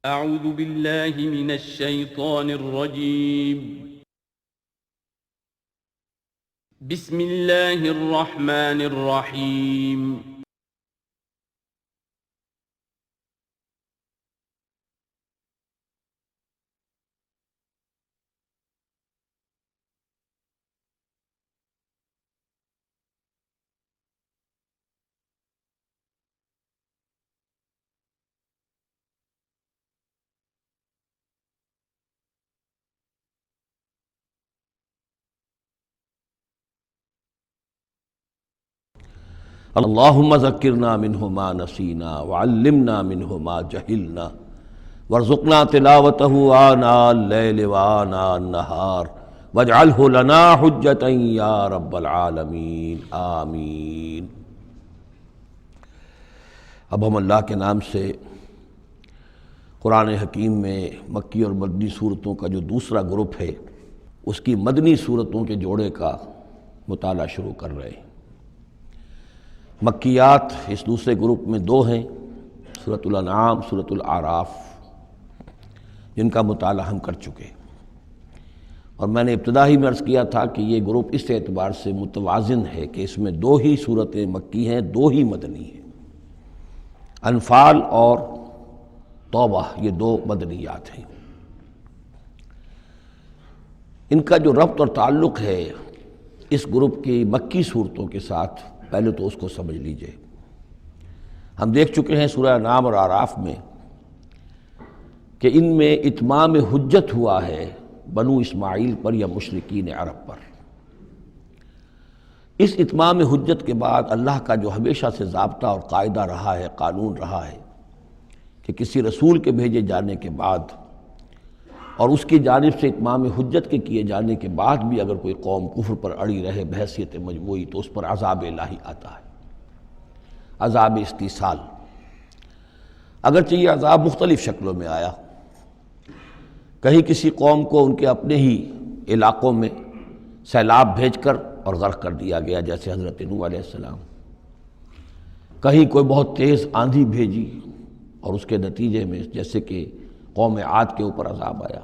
اعوذ باللہ من الشیطان الرجیم بسم اللہ الرحمن الرحیم اللہم ذکرنا منہ ما نسینا وعلمنا منہ ما جہلنا وارزقنا تلاوتہ آناء اللیل وآناء النہار واجعلہ لنا حجتا یا رب العالمین آمین۔ اب ہم اللہ کے نام سے قرآن حکیم میں مکی اور مدنی صورتوں کا جو دوسرا گروپ ہے اس کی مدنی صورتوں کے جوڑے کا مطالعہ شروع کر رہے ہیں۔ مکیات اس دوسرے گروپ میں دو ہیں، سورۃ الانعام، سورۃ الاعراف، جن کا مطالعہ ہم کر چکے، اور میں نے ابتدا ہی میں عرض کیا تھا کہ یہ گروپ اس اعتبار سے متوازن ہے کہ اس میں دو ہی صورتیں مکی ہیں، دو ہی مدنی ہیں۔ انفال اور توبہ یہ دو مدنیات ہیں۔ ان کا جو ربط اور تعلق ہے اس گروپ کی مکی صورتوں کے ساتھ، پہلے تو اس کو سمجھ لیجئے۔ ہم دیکھ چکے ہیں سورہ انعام اور اعراف میں کہ ان میں اتمام حجت ہوا ہے بنو اسماعیل پر یا مشرکین عرب پر۔ اس اتمام حجت کے بعد اللہ کا جو ہمیشہ سے ضابطہ اور قاعدہ رہا ہے، قانون رہا ہے کہ کسی رسول کے بھیجے جانے کے بعد اور اس کی جانب سے اتمام حجت کے کیے جانے کے بعد بھی اگر کوئی قوم کفر پر اڑی رہے بحیثیت مجموعی تو اس پر عذاب الہی آتا ہے، عذاب استیصال۔ اگرچہ یہ عذاب مختلف شکلوں میں آیا، کہیں کسی قوم کو ان کے اپنے ہی علاقوں میں سیلاب بھیج کر اور غرق کر دیا گیا، جیسے حضرت نوح علیہ السلام۔ کہیں کوئی بہت تیز آندھی بھیجی اور اس کے نتیجے میں جیسے کہ قوم عاد کے اوپر عذاب آیا،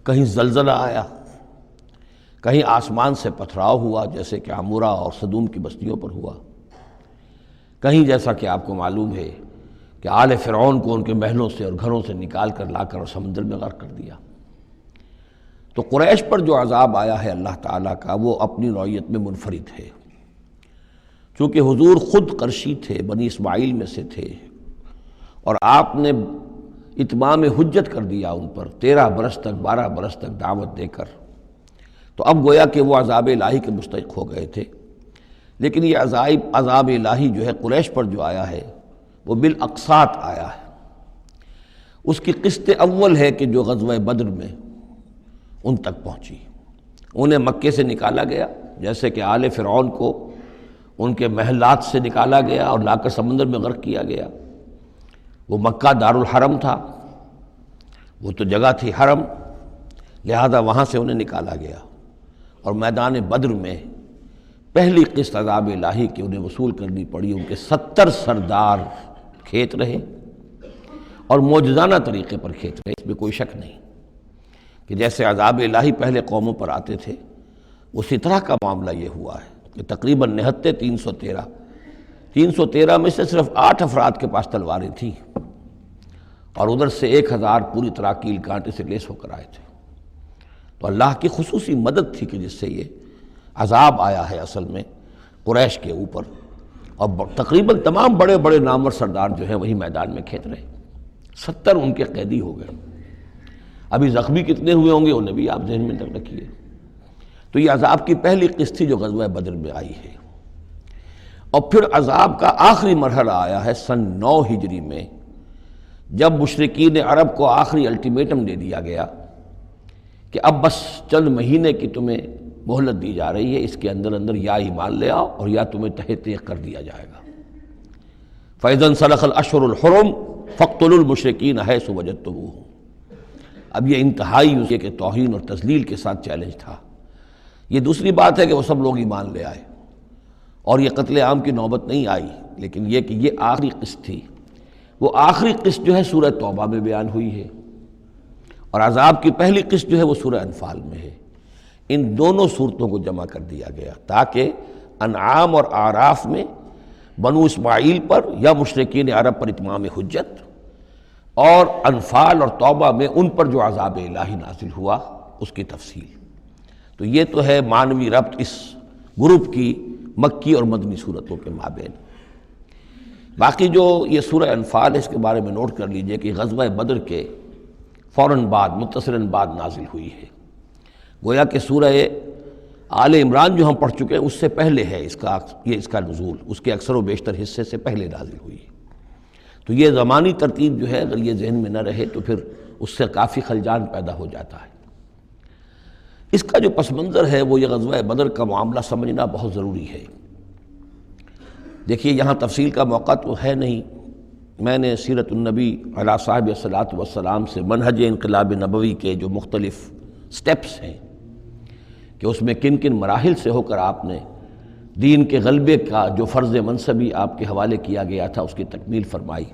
کہیں زلزلہ آیا، کہیں آسمان سے پتھراؤ ہوا جیسے کہ عمورہ اور صدوم کی بستیوں پر ہوا، کہیں جیسا کہ آپ کو معلوم ہے کہ آل فرعون کو ان کے محلوں سے اور گھروں سے نکال کر لا کر اور سمندر میں غرق کر دیا۔ تو قریش پر جو عذاب آیا ہے اللہ تعالیٰ کا، وہ اپنی نوعیت میں منفرد ہے۔ چونکہ حضور خود قرشی تھے، بنی اسماعیل میں سے تھے، اور آپ نے اتمام حجت کر دیا ان پر 13 برس تک، 12 برس تک دعوت دے کر، تو اب گویا کہ وہ عذاب الہی کے مستحق ہو گئے تھے۔ لیکن یہ عذاب الہی جو ہے قریش پر جو آیا ہے وہ بالاقساط آیا ہے۔ اس کی قسط اول ہے کہ جو غزوہ بدر میں ان تک پہنچی، انہیں مکے سے نکالا گیا، جیسے کہ آل فرعون کو ان کے محلات سے نکالا گیا اور لا کر سمندر میں غرق کیا گیا۔ وہ مکہ دارالحرم تھا، وہ تو جگہ تھی حرم، لہذا وہاں سے انہیں نکالا گیا، اور میدان بدر میں پہلی قسط عذاب الہی کی انہیں وصول کرنی پڑی۔ ان کے 70 سردار کھیت رہے اور معجزانہ طریقے پر کھیت رہے، اس میں کوئی شک نہیں کہ جیسے عذاب الہی پہلے قوموں پر آتے تھے اسی طرح کا معاملہ یہ ہوا ہے کہ تقریباً نہتے 313 میں سے صرف 8 افراد کے پاس تلواریں تھیں، اور ادھر سے 1000 پوری طرح کیل کانٹے سے لیس ہو کر آئے تھے۔ تو اللہ کی خصوصی مدد تھی کہ جس سے یہ عذاب آیا ہے اصل میں قریش کے اوپر، اور تقریباً تمام بڑے بڑے نامور سردار جو ہیں وہی میدان میں کھیت رہے، 70 ان کے قیدی ہو گئے۔ ابھی زخمی کتنے ہوئے ہوں گے انہیں بھی آپ ذہن میں رکھیے۔ تو یہ عذاب کی پہلی قسط تھی جو غزوہ بدر میں آئی ہے، اور پھر عذاب کا آخری مرحلہ آیا ہے سن 9 ہجری میں، جب مشرکین عرب کو آخری الٹیمیٹم دے دیا گیا کہ اب بس چند مہینے کی تمہیں مہلت دی جا رہی ہے، اس کے اندر اندر یا ایمان لے آؤ اور یا تمہیں تہہ تیغ کر دیا جائے گا۔ فَإِذَا انسَلَخَ الْأَشْهُرُ الْحُرُمُ فَاقْتُلُوا الْمُشْرِكِينَ حَيْثُ وَجَدتُّمُوهُمْ۔ اب یہ انتہائی اس کے توہین اور تذلیل کے ساتھ چیلنج تھا۔ یہ دوسری بات ہے کہ وہ سب لوگ ایمان لے آئے اور یہ قتل عام کی نوبت نہیں آئی، لیکن یہ کہ یہ آخری قسط تھی۔ وہ آخری قسط جو ہے سورہ توبہ میں بیان ہوئی ہے، اور عذاب کی پہلی قسط جو ہے وہ سورہ انفال میں ہے۔ ان دونوں صورتوں کو جمع کر دیا گیا تاکہ انعام اور اعراف میں بنو اسماعیل پر یا مشرکین عرب پر اتمام حجت، اور انفال اور توبہ میں ان پر جو عذاب الہی نازل ہوا اس کی تفصیل۔ تو یہ تو ہے معنوی ربط اس گروپ کی مکی اور مدنی صورتوں کے مابین۔ باقی جو یہ سورہ انفال ہے اس کے بارے میں نوٹ کر لیجئے کہ غزوہ بدر کے فوراً بعد متصلاً بعد نازل ہوئی ہے۔ گویا کہ سورہ آل عمران جو ہم پڑھ چکے ہیں اس سے پہلے ہے اس کا نزول، اس کے اکثر و بیشتر حصے سے پہلے نازل ہوئی ہے۔ تو یہ زمانی ترتیب جو ہے اگر یہ ذہن میں نہ رہے تو پھر اس سے کافی خلجان پیدا ہو جاتا ہے۔ اس کا جو پس منظر ہے وہ یہ غزوہ بدر کا معاملہ سمجھنا بہت ضروری ہے۔ دیکھیے یہاں تفصیل کا موقع تو ہے نہیں، میں نے سیرت النبی علیہ صاحب الصلاۃ والسلام سے منہج انقلاب نبوی کے جو مختلف سٹیپس ہیں کہ اس میں کن کن مراحل سے ہو کر آپ نے دین کے غلبے کا جو فرض منصبی آپ کے حوالے کیا گیا تھا اس کی تکمیل فرمائی۔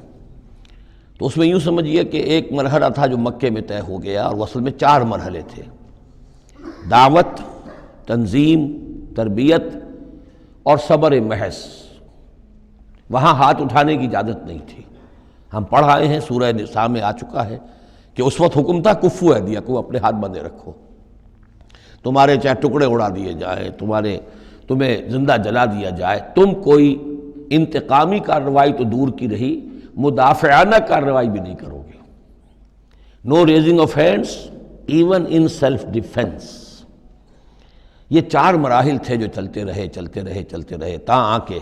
تو اس میں یوں سمجھیے کہ ایک مرحلہ تھا جو مکے میں طے ہو گیا، اور وہ اصل میں 4 مرحلے تھے: دعوت، تنظیم، تربیت اور صبر محض۔ وہاں ہاتھ اٹھانے کی اجازت نہیں تھی۔ ہم پڑھ آئے ہیں، سورہ نساء میں آ چکا ہے کہ اس وقت حکم تھا کفو ایدیکم، اپنے ہاتھ بندھے رکھو، تمہارے چاہے ٹکڑے اڑا دیے جائیں، تمہیں زندہ جلا دیا جائے، تم کوئی انتقامی کارروائی تو دور کی رہی، مدافعانہ کارروائی بھی نہیں کرو گے۔ No raising of hands even in self defence. یہ 4 مراحل تھے جو چلتے رہے تاں آ کے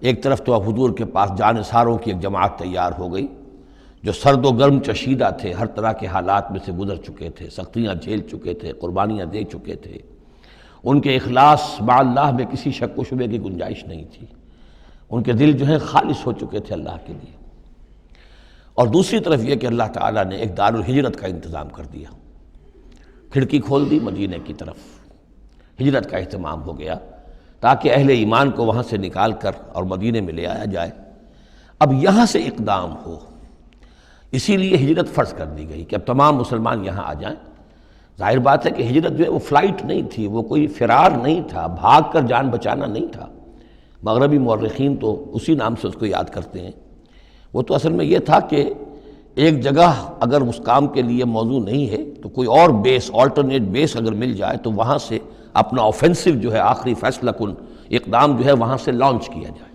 ایک طرف تو حضور کے پاس جانثاروں کی ایک جماعت تیار ہو گئی جو سرد و گرم چشیدہ تھے، ہر طرح کے حالات میں سے گزر چکے تھے، سختیاں جھیل چکے تھے، قربانیاں دے چکے تھے، ان کے اخلاص مع اللہ میں کسی شک و شبے کی گنجائش نہیں تھی، ان کے دل جو ہیں خالص ہو چکے تھے اللہ کے لیے۔ اور دوسری طرف یہ کہ اللہ تعالیٰ نے ایک دار الہجرت کا انتظام کر دیا، کھڑکی کھول دی مدینہ کی طرف، ہجرت کا اہتمام ہو گیا تاکہ اہل ایمان کو وہاں سے نکال کر اور مدینے میں لے آیا جائے۔ اب یہاں سے اقدام ہو، اسی لیے ہجرت فرض کر دی گئی کہ اب تمام مسلمان یہاں آ جائیں۔ ظاہر بات ہے کہ ہجرت جو ہے وہ فلائٹ نہیں تھی، وہ کوئی فرار نہیں تھا، بھاگ کر جان بچانا نہیں تھا۔ مغربی مورخین تو اسی نام سے اس کو یاد کرتے ہیں۔ وہ تو اصل میں یہ تھا کہ ایک جگہ اگر اس کام کے لیے موضوع نہیں ہے تو کوئی اور بیس، آلٹرنیٹ بیس اگر مل جائے تو وہاں سے اپنا آفینسو جو ہے آخری فیصلہ کن اقدام جو ہے وہاں سے لانچ کیا جائے۔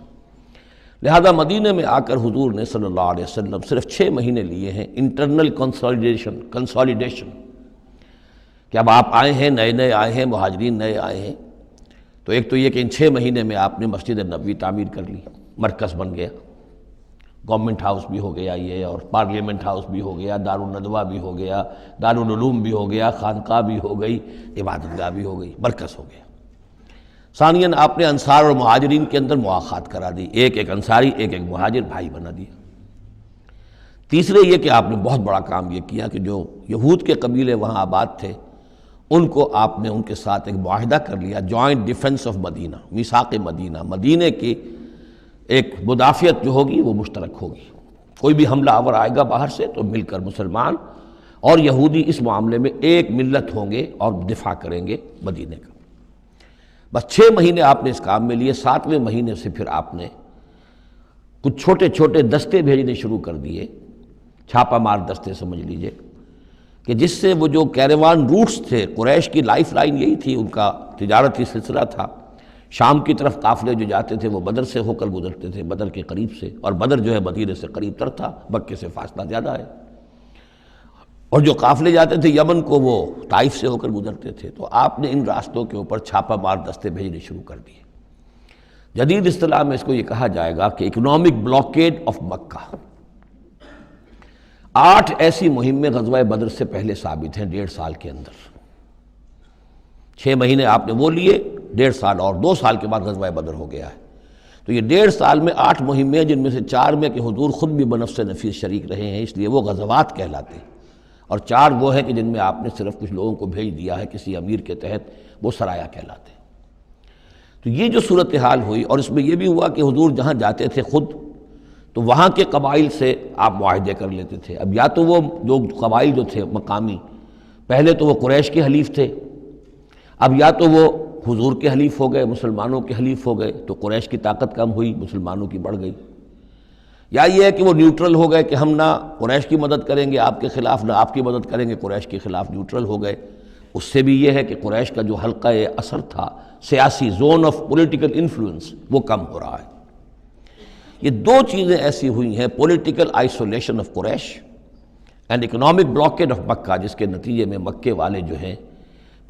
لہذا مدینہ میں آ کر حضور نے صلی اللہ علیہ وسلم صرف 6 مہینے لیے ہیں انٹرنل کنسالیڈیشن، کہ اب آپ آئے ہیں، نئے آئے ہیں، مہاجرین نئے آئے ہیں، تو ایک تو یہ کہ ان 6 مہینے میں آپ نے مسجد نبوی تعمیر کر لی، مرکز بن گیا، گورنمنٹ ہاؤس بھی ہو گیا یہ، اور پارلیمنٹ ہاؤس بھی ہو گیا، دارالندوہ بھی ہو گیا، دارالعلوم بھی ہو گیا، خانقاہ بھی ہو گئی، عبادت گاہ بھی ہو گئی، مرکز ہو گیا۔ ثانیاً آپ نے انصار اور مہاجرین کے اندر مواخات کرا دی، ایک انصاری ایک مہاجر بھائی بنا دیا۔ تیسرے یہ کہ آپ نے بہت بڑا کام یہ کیا کہ جو یہود کے قبیلے وہاں آباد تھے ان کو آپ نے ان کے ساتھ ایک معاہدہ کر لیا، جوائنٹ ڈیفنس آف مدینہ، میثاق مدینہ، مدینہ کی ایک مدافعت جو ہوگی وہ مشترک ہوگی۔ کوئی بھی حملہ آور آئے گا باہر سے تو مل کر مسلمان اور یہودی اس معاملے میں ایک ملت ہوں گے اور دفاع کریں گے مدینہ کا۔ بس 6 مہینے آپ نے اس کام میں لیے، 7ویں مہینے سے پھر آپ نے کچھ چھوٹے چھوٹے دستے بھیجنے شروع کر دیے، چھاپا مار دستے سمجھ لیجئے، کہ جس سے وہ جو کیروان روٹس تھے، قریش کی لائف لائن یہی تھی، ان کا تجارتی سلسلہ تھا، شام کی طرف قافلے جو جاتے تھے وہ بدر سے ہو کر گزرتے تھے، بدر کے قریب سے، اور بدر جو ہے مدینہ سے قریب تر تھا، مکے سے فاصلہ زیادہ ہے، اور جو قافلے جاتے تھے یمن کو وہ طائف سے ہو کر گزرتے تھے۔ تو آپ نے ان راستوں کے اوپر چھاپا مار دستے بھیجنے شروع کر دیے۔ جدید اصطلاح میں اس کو یہ کہا جائے گا کہ اکنامک بلاکیڈ آف مکہ۔ 8 ایسی مہمیں غزوہ بدر سے پہلے ثابت ہیں 1.5 سال کے اندر۔ 6 مہینے آپ نے وہ لیے، 1.5 سال اور 2 سال کے بعد غزوہ بدر ہو گیا ہے۔ تو یہ 1.5 سال میں 8 مہمیں، جن میں سے 4 میں کہ حضور خود بھی بنفس نفیس شریک رہے ہیں، اس لیے وہ غزوات کہلاتے ہیں، اور 4 وہ ہیں کہ جن میں آپ نے صرف کچھ لوگوں کو بھیج دیا ہے کسی امیر کے تحت، وہ سرایا کہلاتے ہیں۔ تو یہ جو صورتحال ہوئی، اور اس میں یہ بھی ہوا کہ حضور جہاں جاتے تھے خود تو وہاں کے قبائل سے آپ معاہدے کر لیتے تھے۔ اب یا تو وہ جو قبائل جو تھے مقامی، پہلے تو وہ قریش کے حلیف تھے، اب یا تو وہ حضور کے حلیف ہو گئے، مسلمانوں کے حلیف ہو گئے، تو قریش کی طاقت کم ہوئی، مسلمانوں کی بڑھ گئی، یا یہ ہے کہ وہ نیوٹرل ہو گئے کہ ہم نہ قریش کی مدد کریں گے آپ کے خلاف، نہ آپ کی مدد کریں گے قریش کے خلاف، نیوٹرل ہو گئے۔ اس سے بھی یہ ہے کہ قریش کا جو حلقہ اثر تھا، سیاسی زون آف پولیٹیکل انفلوئنس، وہ کم ہو رہا ہے۔ یہ دو چیزیں ایسی ہوئی ہیں، political isolation of Quraysh and economic blockade of Mecca, جس کے نتیجے میں مکے والے جو ہیں،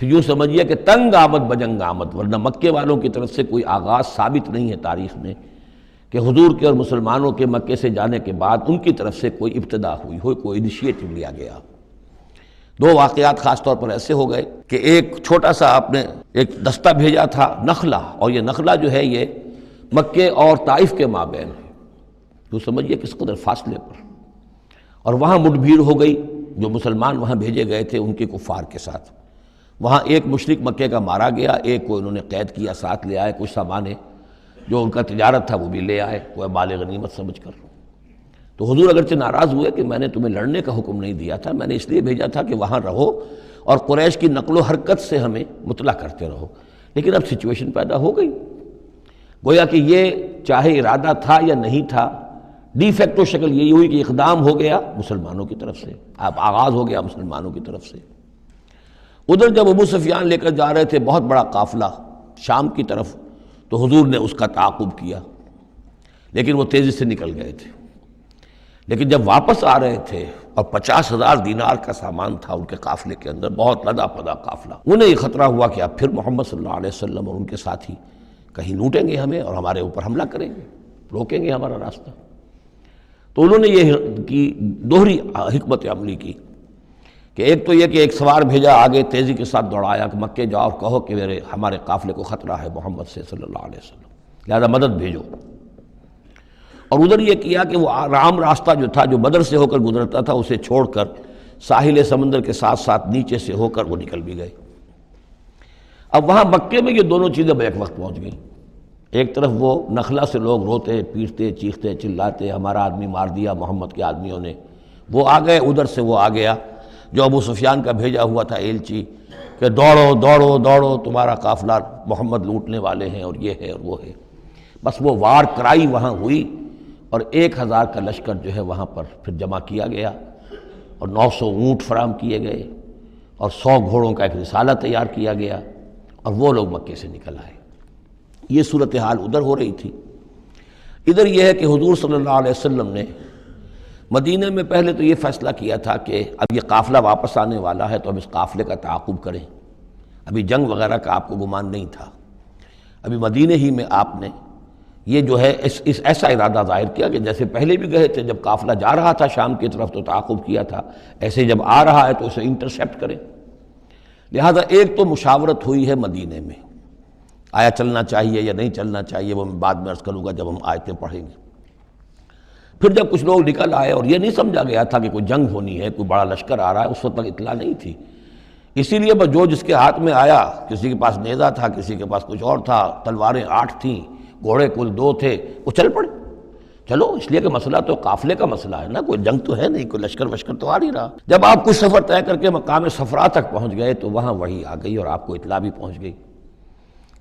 پھر یوں سمجھیے کہ تنگ آمد بجنگ آمد، ورنہ مکے والوں کی طرف سے کوئی آغاز ثابت نہیں ہے تاریخ میں کہ حضور کے اور مسلمانوں کے مکے سے جانے کے بعد ان کی طرف سے کوئی ابتدا ہوئی ہو، کوئی انیشیٹو لیا گیا۔ دو واقعات خاص طور پر ایسے ہو گئے کہ ایک چھوٹا سا آپ نے ایک دستہ بھیجا تھا نخلہ، اور یہ نخلہ جو ہے یہ مکے اور طائف کے مابین ہے، تو سمجھیے کس قدر فاصلے پر، اور وہاں مٹ بھیڑ ہو گئی، جو مسلمان وہاں بھیجے گئے تھے ان کے کفار کے ساتھ۔ وہاں ایک مشرک مکے کا مارا گیا، ایک کو انہوں نے قید کیا، ساتھ لے آئے، کچھ سامان جو ان کا تجارت تھا وہ بھی لے آئے، وہ مال غنیمت سمجھ کر۔ تو حضور اگرچہ ناراض ہوئے کہ میں نے تمہیں لڑنے کا حکم نہیں دیا تھا، میں نے اس لیے بھیجا تھا کہ وہاں رہو اور قریش کی نقل و حرکت سے ہمیں مطلع کرتے رہو، لیکن اب سچویشن پیدا ہو گئی، گویا کہ یہ چاہے ارادہ تھا یا نہیں تھا، ڈی فیکٹو شکل یہی ہوئی کہ اقدام ہو گیا مسلمانوں کی طرف سے، اب آغاز ہو گیا مسلمانوں کی طرف سے۔ ادھر جب ابو سفیان لے کر جا رہے تھے بہت بڑا قافلہ شام کی طرف، تو حضور نے اس کا تعاقب کیا، لیکن وہ تیزی سے نکل گئے تھے۔ لیکن جب واپس آ رہے تھے اور 50,000 دینار کا سامان تھا ان کے قافلے کے اندر، بہت لدا پدا قافلہ، انہیں یہ خطرہ ہوا کہ اب پھر محمد صلی اللہ علیہ وسلم اور ان کے ساتھی کہیں لوٹیں گے ہمیں اور ہمارے اوپر حملہ کریں گے، روکیں گے ہمارا راستہ۔ تو انہوں نے یہ کی دوہری حکمت عملی کی کہ ایک تو یہ کہ ایک سوار بھیجا آگے تیزی کے ساتھ دوڑایا کہ مکے جاؤ اور کہو کہ ہمارے قافلے کو خطرہ ہے محمد سے صلی اللہ علیہ وسلم، لہذا مدد بھیجو۔ اور ادھر یہ کیا کہ وہ عام راستہ جو تھا، جو بدر سے ہو کر گزرتا تھا، اسے چھوڑ کر ساحل سمندر کے ساتھ ساتھ نیچے سے ہو کر وہ نکل بھی گئے۔ اب وہاں مکے میں یہ دونوں چیزیں بیک وقت پہنچ گئیں، ایک طرف وہ نخلا سے لوگ روتے پیٹتے چیختے چلاتے ہمارا آدمی مار دیا محمد کے آدمیوں نے، وہ آ گئے، ادھر سے وہ آ گیا جو ابو سفیان کا بھیجا ہوا تھا ایلچی کہ دوڑو دوڑو دوڑو تمہارا قافلہ محمد لوٹنے والے ہیں اور یہ ہے اور وہ ہے۔ بس وہ وار کرائی وہاں ہوئی اور 1,000 کا لشکر جو ہے وہاں پر پھر جمع کیا گیا اور 900 اونٹ فراہم کیے گئے اور 100 گھوڑوں کا ایک رسالہ تیار کیا گیا اور وہ لوگ مکے سے نکل آئے۔ یہ صورتحال ادھر ہو رہی تھی۔ ادھر یہ ہے کہ حضور صلی اللہ علیہ وسلم نے مدینہ میں پہلے تو یہ فیصلہ کیا تھا کہ اب یہ قافلہ واپس آنے والا ہے تو اب اس قافلے کا تعاقب کریں، ابھی جنگ وغیرہ کا آپ کو گمان نہیں تھا، ابھی مدینہ ہی میں آپ نے یہ جو ہے اس ایسا ارادہ ظاہر کیا کہ جیسے پہلے بھی گئے تھے، جب قافلہ جا رہا تھا شام کی طرف تو تعاقب کیا تھا، ایسے جب آ رہا ہے تو اسے انٹرسیپٹ کریں۔ لہذا ایک تو مشاورت ہوئی ہے مدینہ میں، آیا چلنا چاہیے یا نہیں چلنا چاہیے، وہ میں بعد میں عرض کروں گا جب ہم آیتیں پڑھیں گے۔ پھر جب کچھ لوگ نکل آئے اور یہ نہیں سمجھا گیا تھا کہ کوئی جنگ ہونی ہے، کوئی بڑا لشکر آ رہا ہے، اس وقت تک اطلاع نہیں تھی، اسی لیے بس جو جس کے ہاتھ میں آیا، کسی کے پاس نیزہ تھا، کسی کے پاس کچھ اور تھا، تلواریں 8 تھیں، گھوڑے کل 2 تھے، وہ چل پڑے۔ چلو اس لیے کہ مسئلہ تو قافلے کا مسئلہ ہے نا، کوئی جنگ تو ہے نہیں، کوئی لشکر وشکر تو آ نہیں رہا۔ جب آپ کچھ سفر طے کر کے مقام صفرا تک پہنچ گئے تو وہاں وحی آ گئی اور آپ کو اطلاع بھی پہنچ گئی،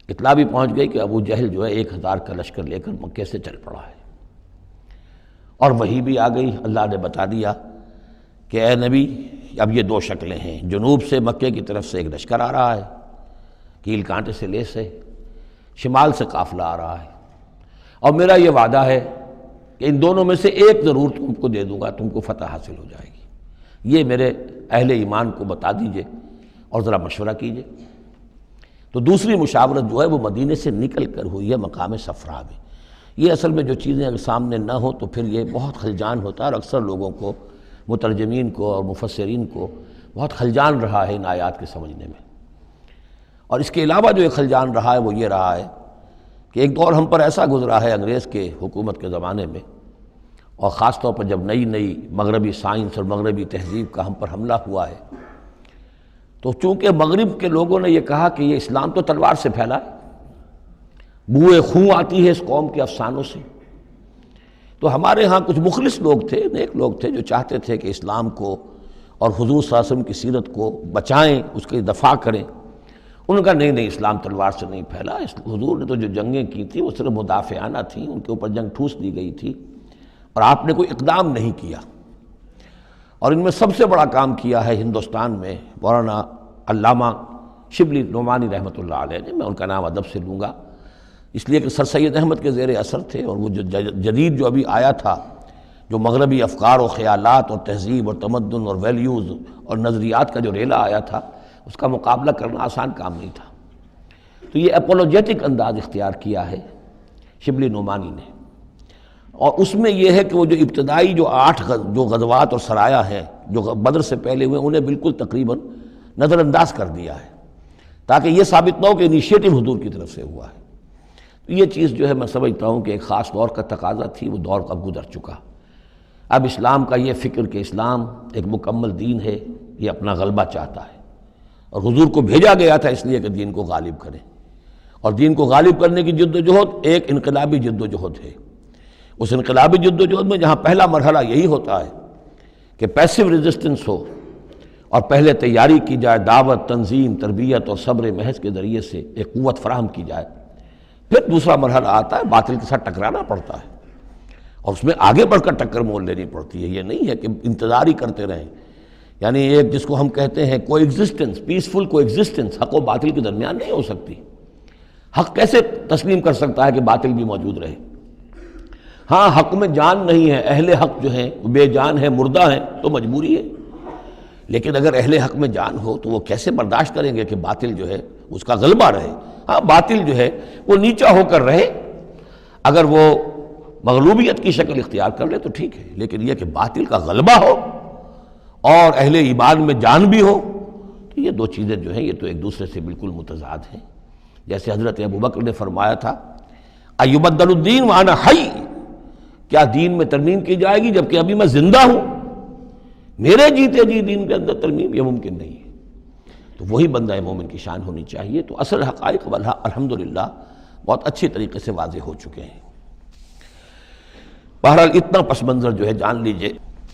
اطلاع بھی پہنچ گئی کہ ابو جہل جو ہے 1,000 کا لشکر لے کر مکے سے چل پڑا ہے، اور وحی بھی آ گئی، اللہ نے بتا دیا کہ اے نبی اب یہ 2 شکلیں ہیں، جنوب سے مکے کی طرف سے ایک لشکر آ رہا ہے کیل کانٹے سے لیس ہے، شمال سے قافلہ آ رہا ہے، اور میرا یہ وعدہ ہے کہ ان دونوں میں سے ایک ضرور تم کو دے دوں گا، تم کو فتح حاصل ہو جائے گی، یہ میرے اہل ایمان کو بتا دیجئے اور ذرا مشورہ کیجئے۔ تو دوسری مشاورت جو ہے وہ مدینے سے نکل کر ہوئی ہے مقام صفرا میں۔ یہ اصل میں جو چیزیں اگر سامنے نہ ہوں تو پھر یہ بہت خلجان ہوتا ہے، اور اکثر لوگوں کو، مترجمین کو اور مفسرین کو بہت خلجان رہا ہے ان آیات کے سمجھنے میں۔ اور اس کے علاوہ جو ایک خلجان رہا ہے وہ یہ رہا ہے کہ ایک دور ہم پر ایسا گزرا ہے انگریز کے حکومت کے زمانے میں، اور خاص طور پر جب نئی نئی مغربی سائنس اور مغربی تہذیب کا ہم پر حملہ ہوا ہے، تو چونکہ مغرب کے لوگوں نے یہ کہا کہ یہ اسلام تو تلوار سے پھیلا ہے، بوئے خون آتی ہے اس قوم کے افسانوں سے، تو ہمارے ہاں کچھ مخلص لوگ تھے، نیک لوگ تھے، جو چاہتے تھے کہ اسلام کو اور حضور صلی اللہ علیہ وسلم کی سیرت کو بچائیں، اس کی دفاع کریں۔ ان کا نہیں اسلام تلوار سے نہیں پھیلا، حضور نے تو جو جنگیں کی تھیں وہ صرف مدافعانہ تھیں، ان کے اوپر جنگ ٹھوس دی گئی تھی اور آپ نے کوئی اقدام نہیں کیا۔ اور ان میں سب سے بڑا کام کیا ہے ہندوستان میں مولانا علامہ شبلی نعمانی رحمۃ اللہ علیہ نے، میں ان کا نام ادب سے لوں گا اس لیے کہ سر سید احمد کے زیر اثر تھے، اور وہ جو جدید جو ابھی آیا تھا، جو مغربی افکار و خیالات اور تہذیب اور تمدن اور ویلیوز اور نظریات کا جو ریلا آیا تھا، اس کا مقابلہ کرنا آسان کام نہیں تھا۔ تو یہ اپولوجیٹک انداز اختیار کیا ہے شبلی نعمانی نے، اور اس میں یہ ہے کہ وہ جو ابتدائی جو 8 جو غزوات اور سرایا ہیں جو بدر سے پہلے ہوئے، انہیں بالکل تقریباً نظر انداز کر دیا ہے، تاکہ یہ ثابت نہ ہو کہ انیشیٹو حضور کی طرف سے ہوا ہے۔ تو یہ چیز جو ہے میں سمجھتا ہوں کہ ایک خاص دور کا تقاضا تھی، وہ دور اب گزر چکا۔ اب اسلام کا یہ فکر کہ اسلام ایک مکمل دین ہے، یہ اپنا غلبہ چاہتا ہے، اور حضور کو بھیجا گیا تھا اس لیے کہ دین کو غالب کرے، اور دین کو غالب کرنے کی جد و جہد ایک انقلابی جد و جہد ہے۔ اس انقلابی جد و جہد میں جہاں پہلا مرحلہ یہی ہوتا ہے کہ پیسو ریزسٹنس ہو، اور پہلے تیاری کی جائے، دعوت، تنظیم، تربیت اور صبر محض کے ذریعے سے ایک قوت فراہم کی جائے، پھر دوسرا مرحلہ آتا ہے باطل کے ساتھ ٹکرانا پڑتا ہے، اور اس میں آگے بڑھ کر ٹکر مول لینی پڑتی ہے۔ یہ نہیں ہے کہ انتظار ہی کرتے رہیں، یعنی ایک جس کو ہم کہتے ہیں کو ایگزسٹنس، پیسفل کو ایگزسٹنس، حق و باطل کے درمیان نہیں ہو سکتی۔ حق کیسے تسلیم کر سکتا ہے کہ باطل بھی موجود رہے؟ ہاں، حق میں جان نہیں ہے، اہل حق جو ہیں بے جان ہیں، مردہ ہیں، تو مجبوری ہے، لیکن اگر اہل حق میں جان ہو تو وہ کیسے برداشت کریں گے کہ باطل جو ہے اس کا غلبہ رہے؟ ہاں، باطل جو ہے وہ نیچا ہو کر رہے، اگر وہ مغلوبیت کی شکل اختیار کر لے تو ٹھیک ہے، لیکن یہ کہ باطل کا غلبہ ہو اور اہل ایمان میں جان بھی ہو، تو یہ دو چیزیں جو ہیں یہ تو ایک دوسرے سے بالکل متضاد ہیں۔ جیسے حضرت ابوبکر نے فرمایا تھا ایبدل الدین وانا حی، کیا دین میں ترمیم کی جائے گی جبکہ ابھی میں زندہ ہوں؟ میرے جیتے جی دین کے اندر ترمیم، یہ ممکن نہیں ہے۔ تو وہی بندہ مومن کی شان ہونی چاہیے۔ تو اصل حقائق الحمدللہ بہت اچھی طریقے سے واضح ہو چکے ہیں۔ بہرحال اتنا پس منظر جو ہے جان لیجئے،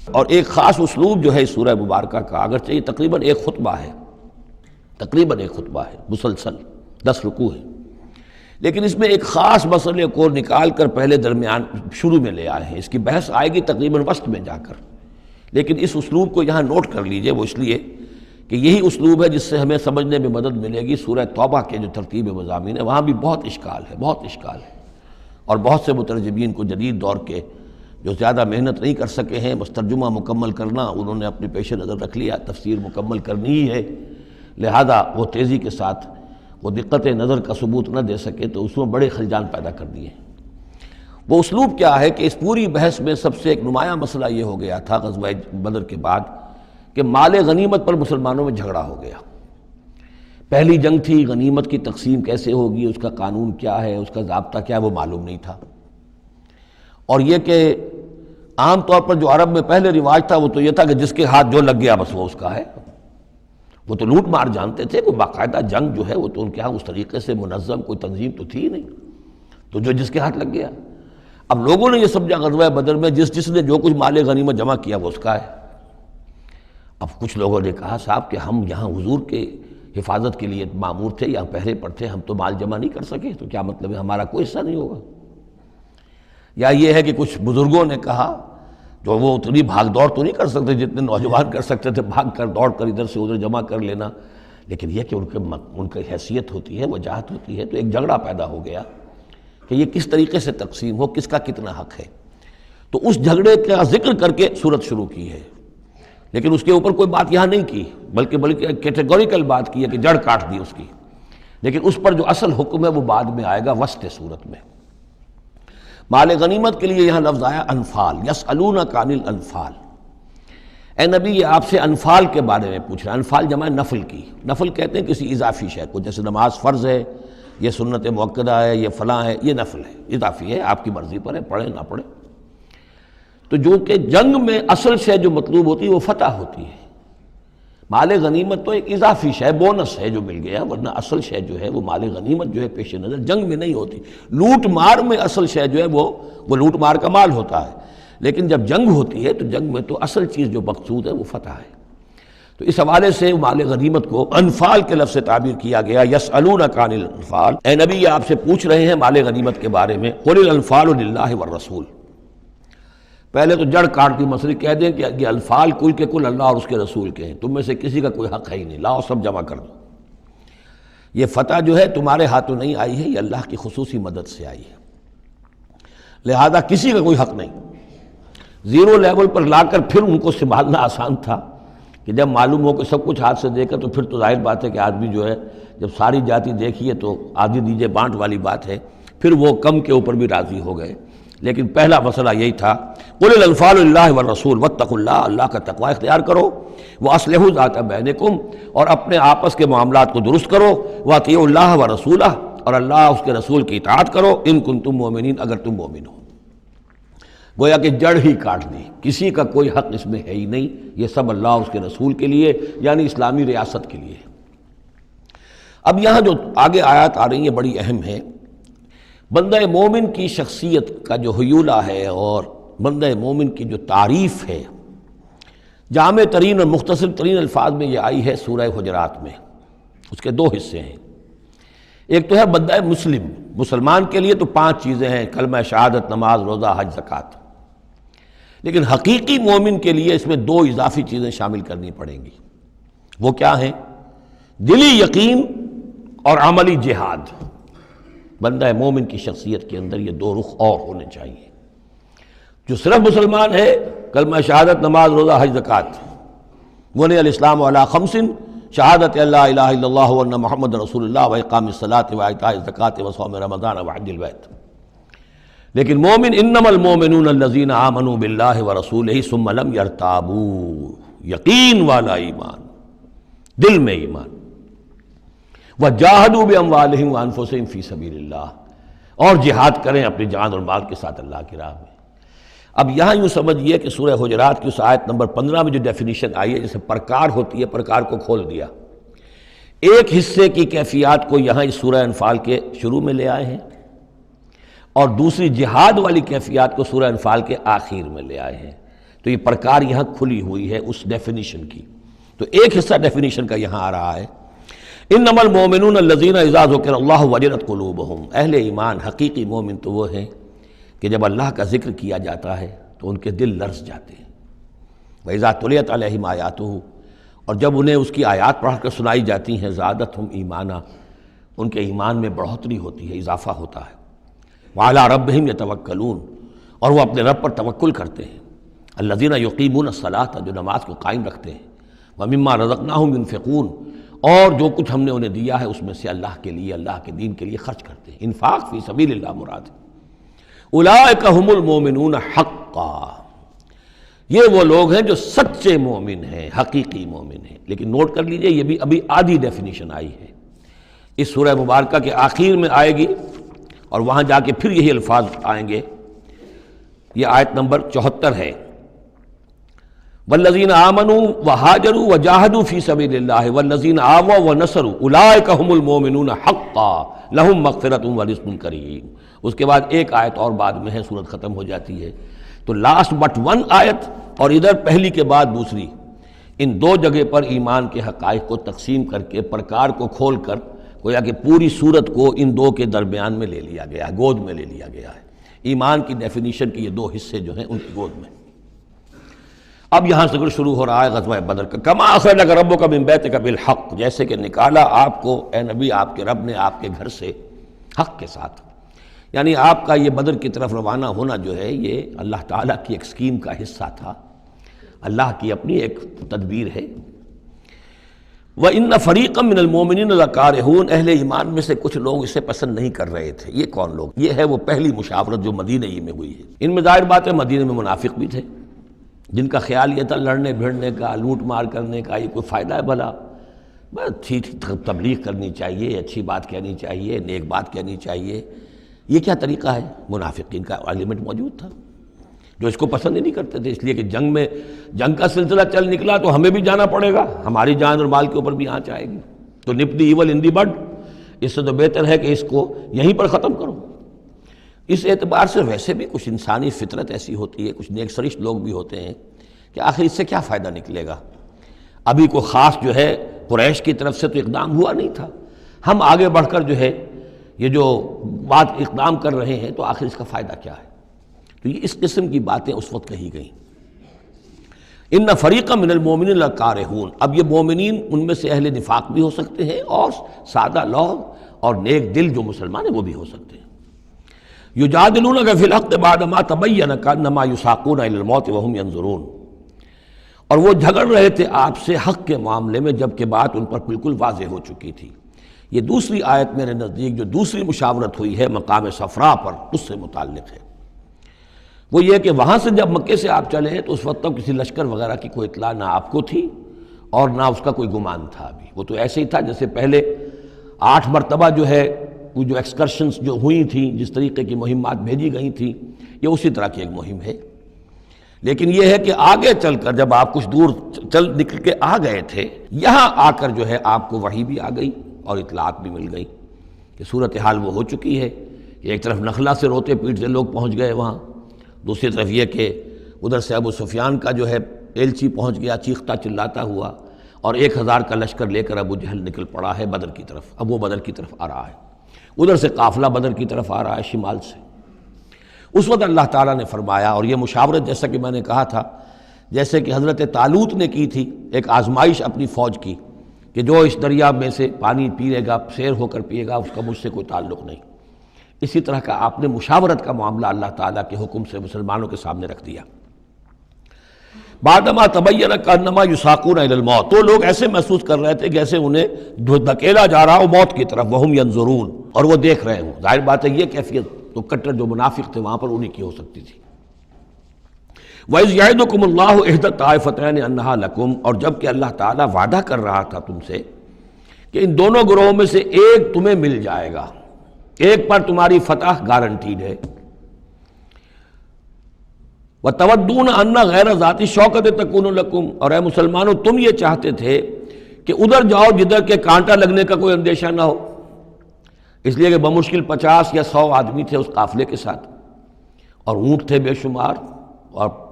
اور ایک خاص اسلوب جو ہے اس سورہ مبارکہ کا، اگرچہ یہ تقریباً ایک خطبہ ہے مسلسل 10 رکوع ہے، لیکن اس میں ایک خاص مسئلے کو نکال کر پہلے درمیان شروع میں لے آئے ہیں۔ اس کی بحث آئے گی تقریباً وسط میں جا کر، لیکن اس اسلوب کو یہاں نوٹ کر لیجئے، وہ اس لیے کہ یہی اسلوب ہے جس سے ہمیں سمجھنے میں مدد ملے گی۔ سورہ توبہ کے جو ترتیب مضامین ہے وہاں بھی بہت اشکال ہے، اور بہت سے مترجمین کو جدید دور کے جو زیادہ محنت نہیں کر سکے ہیں، بس ترجمہ مکمل کرنا انہوں نے اپنے پیش نظر رکھ لیا، تفسیر مکمل کرنی ہی ہے، لہذا وہ تیزی کے ساتھ وہ دقت نظر کا ثبوت نہ دے سکے تو اس میں بڑے خلجان پیدا کر دیے۔ وہ اسلوب کیا ہے کہ اس پوری بحث میں سب سے ایک نمایاں مسئلہ یہ ہو گیا تھا غزوہ بدر کے بعد کہ مال غنیمت پر مسلمانوں میں جھگڑا ہو گیا۔ پہلی جنگ تھی، غنیمت کی تقسیم کیسے ہوگی، اس کا قانون کیا ہے، اس کا ضابطہ کیا ہے، وہ معلوم نہیں تھا۔ اور یہ کہ عام طور پر جو عرب میں پہلے رواج تھا وہ تو یہ تھا کہ جس کے ہاتھ جو لگ گیا بس وہ اس کا ہے۔ وہ تو لوٹ مار جانتے تھے، کوئی باقاعدہ جنگ جو ہے وہ تو ان کے ہاں اس طریقے سے منظم کوئی تنظیم تو تھی ہی نہیں، تو جو جس کے ہاتھ لگ گیا۔ اب لوگوں نے یہ سمجھا غزوہ بدر میں جس نے جو کچھ مال غنیمت جمع کیا وہ اس کا ہے۔ اب کچھ لوگوں نے کہا صاحب کہ ہم یہاں حضور کے حفاظت کے لیے مامور تھے، یہاں پہرے پر تھے، ہم تو مال جمع نہیں کر سکے، تو کیا مطلب ہے ہمارا کوئی حصہ نہیں ہوگا؟ یا یہ ہے کہ کچھ بزرگوں نے کہا جو وہ اتنی بھاگ دوڑ تو نہیں کر سکتے جتنے نوجوان کر سکتے تھے، بھاگ کر دوڑ کر ادھر سے ادھر جمع کر لینا، لیکن یہ کہ ان کی حیثیت ہوتی ہے، وجاہت ہوتی ہے، تو ایک جھگڑا پیدا ہو گیا کہ یہ کس طریقے سے تقسیم ہو، کس کا کتنا حق ہے۔ تو اس جھگڑے کا ذکر کر کے سورت شروع کی ہے، لیکن اس کے اوپر کوئی بات یہاں نہیں کی، بلکہ کیٹیگوریکل بات کی ہے کہ جڑ کاٹ دی اس کی، لیکن اس پر جو اصل حکم ہے وہ بعد میں آئے گا وسط سورت میں۔ مال غنیمت کے لیے یہاں لفظ آیا انفال، یسألونک عن الانفال، اے نبی یہ آپ سے انفال کے بارے میں پوچھ رہا ہے۔ انفال جمع نفل کی، نفل کہتے ہیں کسی اضافی شے کو، جیسے نماز فرض ہے، یہ سنت مؤکدہ ہے، یہ فلاں ہے، یہ نفل ہے، اضافی ہے، آپ کی مرضی پر ہے، پڑھے نہ پڑھے۔ تو جو کہ جنگ میں اصل شے جو مطلوب ہوتی ہے وہ فتح ہوتی ہے، مال غنیمت تو ایک اضافی شے، بونس ہے جو مل گیا، ورنہ اصل شے جو ہے وہ مال غنیمت جو ہے پیش نظر جنگ میں نہیں ہوتی۔ لوٹ مار میں اصل شے جو ہے وہ لوٹ مار کا مال ہوتا ہے، لیکن جب جنگ ہوتی ہے تو جنگ میں تو اصل چیز جو مقصود ہے وہ فتح ہے۔ تو اس حوالے سے مال غنیمت کو انفال کے لفظ سے تعبیر کیا گیا، یسألونک عن الانفال، اے نبی یہ آپ سے پوچھ رہے ہیں مال غنیمت کے بارے میں، قل الانفال للہ والرسول۔ پہلے تو جڑ کاٹ دی مسئلے، کہہ دیں کہ یہ انفال کل کے کل اللہ اور اس کے رسول کے ہیں، تم میں سے کسی کا کوئی حق ہے ہی نہیں، لاؤ سب جمع کر دو۔ یہ فتح جو ہے تمہارے ہاتھوں نہیں آئی ہے، یہ اللہ کی خصوصی مدد سے آئی ہے، لہذا کسی کا کوئی حق نہیں۔ زیرو لیول پر لا کر پھر ان کو سنبھالنا آسان تھا کہ جب معلوم ہو کہ سب کچھ ہاتھ سے دے کر، تو پھر تو ظاہر بات ہے کہ آدمی جو ہے جب ساری جاتی دیکھیے تو آدھی دیجے بانٹ والی بات ہے، پھر وہ کم کے اوپر بھی راضی ہو گئے۔ لیکن پہلا مسئلہ یہی تھا، قل الانفال للہ والرسول واتقوا اللہ، اللہ کا تقوی اختیار کرو، واصلحوا ذات بینکم، اور اپنے آپس کے معاملات کو درست کرو، واطیعوا اللہ ورسولہ، اور اللہ اس کے رسول کی اطاعت کرو، ان کنتم مؤمنین، اگر تم مومن ہو۔ گویا کہ جڑ ہی کاٹ دی، کسی کا کوئی حق اس میں ہے ہی نہیں، یہ سب اللہ اور اس کے رسول کے لیے، یعنی اسلامی ریاست کے لیے۔ اب یہاں جو آگے آیات آ رہی ہیں بڑی اہم ہے۔ بندہ مومن کی شخصیت کا جو حیولہ ہے اور بندہ مومن کی جو تعریف ہے، جامع ترین اور مختصر ترین الفاظ میں یہ آئی ہے سورہ حجرات میں۔ اس کے دو حصے ہیں، ایک تو ہے بندہ مسلم، مسلمان کے لیے تو 5 چیزیں ہیں، کلمہ شہادت، نماز، روزہ، حج، زکوٰۃ، لیکن حقیقی مومن کے لیے اس میں 2 اضافی چیزیں شامل کرنی پڑیں گی۔ وہ کیا ہیں؟ دلی یقین اور عملی جہاد۔ بندہ مومن کی شخصیت کے اندر یہ 2 رخ اور ہونے چاہیے۔ جو صرف مسلمان ہے، کلمہ شہادت، نماز، روزہ، حج، زکوٰۃ، بنی الاسلام علی 5، شہادت اللہ الہ الا اللہ وان محمد رسول اللہ واقام الصلاۃ وایتاء الزکوٰۃ وصوم رمضان وحج البیت۔ لیکن مومن، انما المؤمنون الذین آمنوا باللہ ورسولہ ثم لم یرتابوا، یقین والا ایمان، دل میں ایمان، وجاہدوا باموالہم وانفسہم فی سبیل اللہ، اور جہاد کریں اپنی جان اور مال کے ساتھ اللہ کی راہ میں۔ اب یہاں یوں سمجھیے کہ سورہ حجرات کی اس آیت نمبر 15 میں جو ڈیفینیشن آئی ہے، جیسے پرکار ہوتی ہے، پرکار کو کھول دیا، ایک حصے کی کیفیات کو یہاں اس سورہ انفال کے شروع میں لے آئے ہیں، اور دوسری جہاد والی کیفیات کو سورہ انفال کے آخر میں لے آئے ہیں۔ تو یہ پرکار یہاں کھلی ہوئی ہے اس ڈیفینیشن کی۔ تو ایک حصہ ڈیفینیشن کا یہاں آ رہا ہے، انما المؤمنون الذین اذا ذکر اللہ وجلت قلوبہم، اہل ایمان، حقیقی مومن تو وہ ہیں کہ جب اللہ کا ذکر کیا جاتا ہے تو ان کے دل لرز جاتے ہیں۔ وَإِذَا تُلِيَتْ عَلَيْهِمْ آیَاتُهُ، اور جب انہیں اس کی آیات پڑھ کر سنائی جاتی ہیں، زادتہم ایمانا، ان کے ایمان میں بڑھوتری ہوتی ہے، اضافہ ہوتا ہے۔ وَعَلَىٰ رَبِّهِمْ يَتَوَكَّلُونَ، اور وہ اپنے رب پر توکل کرتے ہیں۔ الَّذِينَ يُقِيمُونَ الصَّلَاةَ، جو نماز کو قائم رکھتے ہیں۔ وَمِمَّا رَزَقْنَاهُمْ يُنْفِقُونَ، اور جو کچھ ہم نے انہیں دیا ہے اس میں سے اللہ کے لیے، اللہ کے دین کے لیے خرچ کرتے ہیں۔ انفاق فی سبیل اللہ مراد ہے۔ اولئک ھم المؤمنون حقا، یہ وہ لوگ ہیں جو سچے مومن ہیں، حقیقی مومن ہیں۔ لیکن نوٹ کر لیجئے یہ بھی ابھی آدھی ڈیفینیشن آئی ہے، اس سورہ مبارکہ کے آخر میں آئے گی، اور وہاں جا کے پھر یہی الفاظ آئیں گے۔ یہ آیت نمبر 74 ہے، والذین آمنوا وہاجروا وجاہدوا فی سبیل اللہ والذین آووا ونصروا اولئک ھم المؤمنون حقا لہم مغفرۃ ورزق کریم۔ اس کے بعد ایک آیت اور بعد میں ہے، سورت ختم ہو جاتی ہے۔ تو لاسٹ بٹ 1 آیت، اور ادھر پہلی کے بعد دوسری، ان 2 جگہ پر ایمان کے حقائق کو تقسیم کر کے، پرکار کو کھول کر، گویا کہ پوری سورت کو ان 2 کے درمیان میں لے لیا گیا ہے، گود میں لے لیا گیا ہے۔ ایمان کی ڈیفینیشن کے یہ 2 حصے جو ہیں ان کی گود میں۔ اب یہاں سے شروع ہو رہا ہے غزوہ بدر کا۔ کما اخرجک ربک من بیتک بالحق، جیسے کہ نکالا آپ کو اے نبی آپ کے رب نے آپ کے گھر سے حق کے ساتھ، یعنی آپ کا یہ بدر کی طرف روانہ ہونا جو ہے یہ اللہ تعالیٰ کی ایک اسکیم کا حصہ تھا، اللہ کی اپنی ایک تدبیر ہے۔ وَإِنَّ فَرِيقًا مِّنَ الْمُؤْمِنِينَ لَكَارِهُونَ، اہل ایمان میں سے کچھ لوگ اسے پسند نہیں کر رہے تھے۔ یہ کون لوگ؟ یہ ہے وہ پہلی مشاورت جو مدینہ ہی میں ہوئی ہے۔ ان میں ظاہر بات ہے مدینہ میں منافق بھی تھے، جن کا خیال یہ تھا لڑنے بھیڑنے کا، لوٹ مار کرنے کا، یہ کوئی فائدہ ہے بھلا؟ بس اچھی تبلیغ کرنی چاہیے، اچھی بات کہنی چاہیے، نیک بات کہنی چاہیے، یہ کیا طریقہ ہے؟ منافقین کا ایلیمنٹ موجود تھا۔ جو اس کو پسند ہی نہیں کرتے تھے، اس لیے کہ جنگ کا سلسلہ چل نکلا تو ہمیں بھی جانا پڑے گا، ہماری جان اور مال کے اوپر بھی آنچ آئے گی، تو نپ دی ایول ان دی بڈ، اس سے تو بہتر ہے کہ اس کو یہیں پر ختم کرو۔ اس اعتبار سے ویسے بھی کچھ انسانی فطرت ایسی ہوتی ہے، کچھ نیک سرشت لوگ بھی ہوتے ہیں کہ آخر اس سے کیا فائدہ نکلے گا، ابھی کوئی خاص جو ہے قریش کی طرف سے تو اقدام ہوا نہیں تھا، ہم آگے بڑھ کر جو ہے یہ جو بات اقدام کر رہے ہیں تو آخر اس کا فائدہ کیا ہے۔ تو یہ اس قسم کی باتیں اس وقت کہی گئیں۔ ان فریقا من المؤمنین لکارہون، اب یہ مومنین ان میں سے اہل نفاق بھی ہو سکتے ہیں اور سادہ لوگ اور نیک دل جو مسلمان ہیں وہ بھی ہو سکتے ہیں۔ یجادلونک فی الحق بعد ما تبین کانما یساقون الی الموت وہم ینظرون، اور وہ جھگڑ رہے تھے آپ سے حق کے معاملے میں جبکہ بات ان پر بالکل واضح ہو چکی تھی۔ یہ دوسری آیت میرے نزدیک جو دوسری مشاورت ہوئی ہے مقام صفرا پر، اس سے متعلق ہے۔ وہ یہ کہ وہاں سے جب مکے سے آپ چلے تو اس وقت تک کسی لشکر وغیرہ کی کوئی اطلاع نہ آپ کو تھی اور نہ اس کا کوئی گمان تھا ابھی، وہ تو ایسے ہی تھا جیسے پہلے 8 مرتبہ جو ہے وہ جو ایکسکرشنز جو ہوئی تھیں، جس طریقے کی مہمات بھیجی گئی تھیں، یہ اسی طرح کی ایک مہم ہے۔ لیکن یہ ہے کہ آگے چل کر جب آپ کچھ دور چل نکل کے آ گئے تھے، یہاں آ کر جو ہے آپ کو وحی بھی آ گئی اور اطلاعات بھی مل گئی کہ صورتحال وہ ہو چکی ہے۔ ایک طرف نخلا سے روتے پیٹتے لوگ پہنچ گئے وہاں، دوسری طرف یہ کہ ادھر سے ابو سفیان کا جو ہے ایلچی پہنچ گیا چیختا چلاتا ہوا، اور 1000 کا لشکر لے کر ابو جہل نکل پڑا ہے بدر کی طرف، اب وہ بدر کی طرف آ رہا ہے، ادھر سے قافلہ بدر کی طرف آ رہا ہے شمال سے۔ اس وقت اللہ تعالیٰ نے فرمایا، اور یہ مشاورت جیسا کہ میں نے کہا تھا جیسے کہ حضرت طالوت نے کی تھی، ایک آزمائش اپنی فوج کی کہ جو اس دریا میں سے پانی پیے گا سیر ہو کر پیے گا اس کا مجھ سے کوئی تعلق نہیں، اسی طرح کا آپ نے مشاورت کا معاملہ اللہ تعالیٰ کے حکم سے مسلمانوں کے سامنے رکھ دیا۔ بعدما تبین کانما یساقون الی الموت، تو لوگ ایسے محسوس کر رہے تھے جیسے انہیں دھکیلا جا رہا ہو موت کی طرف، وہم ینظرون، اور وہ دیکھ رہے ہوں۔ ظاہر بات ہے یہ کیفیت تو کٹر جو منافق تھے وہاں پر انہی کی ہو سکتی تھی۔ وَإِذْ يَعِدُكُمُ اللَّهُ إِحْدَى الطَّائِفَتَيْنِ أَنَّهَا لَكُمْ، اور جب کہ اللہ تعالیٰ وعدہ کر رہا تھا تم سے کہ ان دونوں گروہوں میں سے ایک تمہیں مل جائے گا، ایک پر تمہاری فتح گارنٹیڈ ہے۔ وَتَوَدُّونَ أَنَّ غَيْرَ ذَاتِ الشَّوْكَةِ تَكُونُ لَكُمْ، اور اے مسلمانوں تم یہ چاہتے تھے کہ ادھر جاؤ جدھر کے کانٹا لگنے کا کوئی اندیشہ نہ ہو، اس لیے کہ بمشکل 50 یا 100 آدمی تھے اس قافلے کے ساتھ، اور اونٹ تھے بے شمار،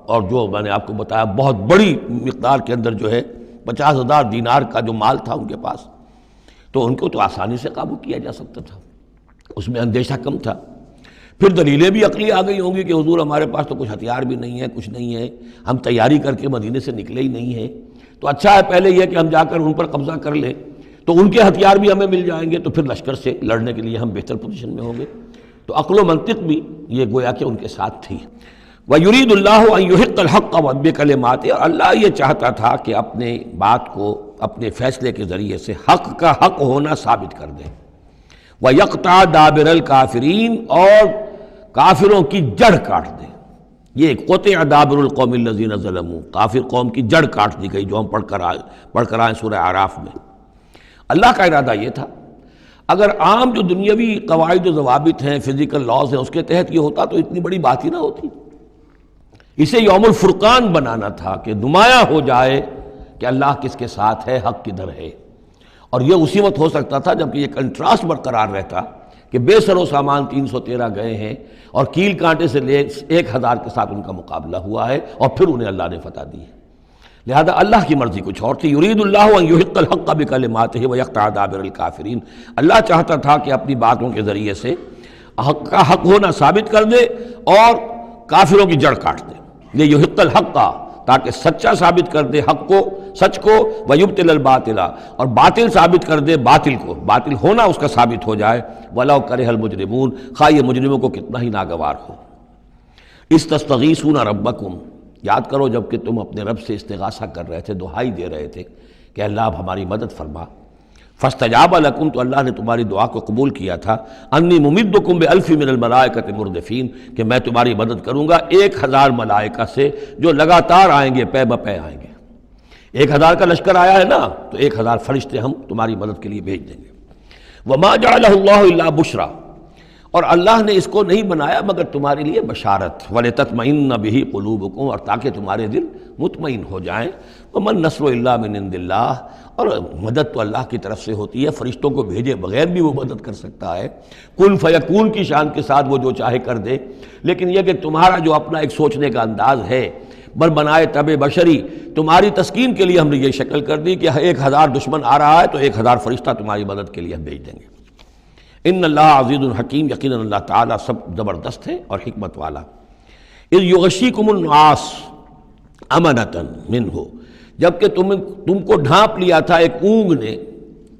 اور جو میں نے آپ کو بتایا بہت بڑی مقدار کے اندر جو ہے 50,000 دینار کا جو مال تھا ان کے پاس، تو ان کو تو آسانی سے قابو کیا جا سکتا تھا، اس میں اندیشہ کم تھا۔ پھر دلیلیں بھی عقلی آ گئی ہوں گی کہ حضور ہمارے پاس تو کچھ ہتھیار بھی نہیں ہے، کچھ نہیں ہے، ہم تیاری کر کے مدینے سے نکلے ہی نہیں ہیں، تو اچھا ہے پہلے یہ کہ ہم جا کر ان پر قبضہ کر لیں تو ان کے ہتھیار بھی ہمیں مل جائیں گے، تو پھر لشکر سے لڑنے کے لیے ہم بہتر پوزیشن میں ہوں گے۔ تو عقل و منطق بھی یہ گویا کہ ان کے ساتھ تھی۔ وَيُرِيدُ اللَّهُ أَن يُحِقَّ الْحَقَّ بِكَلِمَاتِهِ، اور اللہ یہ چاہتا تھا کہ اپنے بات کو اپنے فیصلے کے ذریعے سے حق کا حق ہونا ثابت کر دے۔ وَيَقْطَعَ دَابِرَ الْكَافِرِينَ، اور کافروں کی جڑ کاٹ دے۔ یہ قطع دابر القوم الذین ظلموا، کافر قوم کی جڑ کاٹ دی گئی، جو ہم پڑھ کر آئے سورہ اعراف میں۔ اللہ کا ارادہ یہ تھا، اگر عام جو دنیاوی قواعد و ضوابط ہیں، فزیکل لاز ہیں، اس کے تحت یہ ہوتا تو اتنی بڑی بات ہی نہ ہوتی۔ اسے یوم الفرقان بنانا تھا کہ نمایاں ہو جائے کہ اللہ کس کے ساتھ ہے، حق کدھر ہے، اور یہ اسی وقت ہو سکتا تھا جبکہ یہ کنٹراسٹ برقرار رہتا کہ بے سر و سامان 313 گئے ہیں اور کیل کانٹے سے لے 1000 کے ساتھ ان کا مقابلہ ہوا ہے، اور پھر انہیں اللہ نے فتح دی ہے۔ لہذا اللہ کی مرضی کچھ اور تھی۔ یرید اللہ ان یحق الحق بکلماتہ ویقطع دابر الکافرین، اللہ چاہتا تھا کہ اپنی باتوں کے ذریعے سے حق کا حق ہونا ثابت کر دے اور کافروں کی جڑ کاٹ دے۔ یہ یحق الحق، تاکہ سچا ثابت کر دے حق کو، سچ کو، ویبطل الباطل، اور باطل ثابت کر دے باطل کو، باطل ہونا اس کا ثابت ہو جائے۔ ولو کرہ المجرمون، خواہ یہ مجرموں کو کتنا ہی ناگوار ہو۔ استستغیثون ربکم، یاد کرو جب کہ تم اپنے رب سے استغاثہ کر رہے تھے، دعائی دے رہے تھے کہ اللہ اب ہماری مدد فرما۔ فاستجاب لکم، تو اللہ نے تمہاری دعا کو قبول کیا تھا۔ انی ممدکم بألف من الملائکۃ مردفین، کہ میں تمہاری مدد کروں گا 1000 ملائکہ سے جو لگاتار آئیں گے، پے بپے آئیں گے۔ 1000 کا لشکر آیا ہے نا، تو 1000 فرشتے ہم تمہاری مدد کے لیے بھیج دیں گے۔ وما جعلہ اللہ الا بشرا، اور اللہ نے اس کو نہیں بنایا مگر تمہارے لیے بشارت، وَلِتَطْمَئِنَّ بِهِ قُلُوبُكُمْ، اور تاکہ تمہارے دل مطمئن ہو جائیں۔ وَمَا النَّصْرُ إِلَّا مِنْ عِنْدِ اللَّهِ، اور مدد تو اللہ کی طرف سے ہوتی ہے، فرشتوں کو بھیجے بغیر بھی وہ مدد کر سکتا ہے، کن فیکون کی شان کے ساتھ وہ جو چاہے کر دے۔ لیکن یہ کہ تمہارا جو اپنا ایک سوچنے کا انداز ہے، بر بنائے طبع بشری، تمہاری تسکین کے لیے ہم نے یہ شکل کر دی کہ 1000 دشمن آ رہا ہے تو 1000 فرشتہ تمہاری مدد کے لیے ہم بھیج دیں گے۔ ان اللہ عزیز الحکیم، یقیناً اللہ تعالیٰ سب زبردست ہے اور حکمت والا۔ اذ یغشیکم النعاس امنۃ منہ، جبکہ تم کو ڈھانپ لیا تھا ایک اونگ نے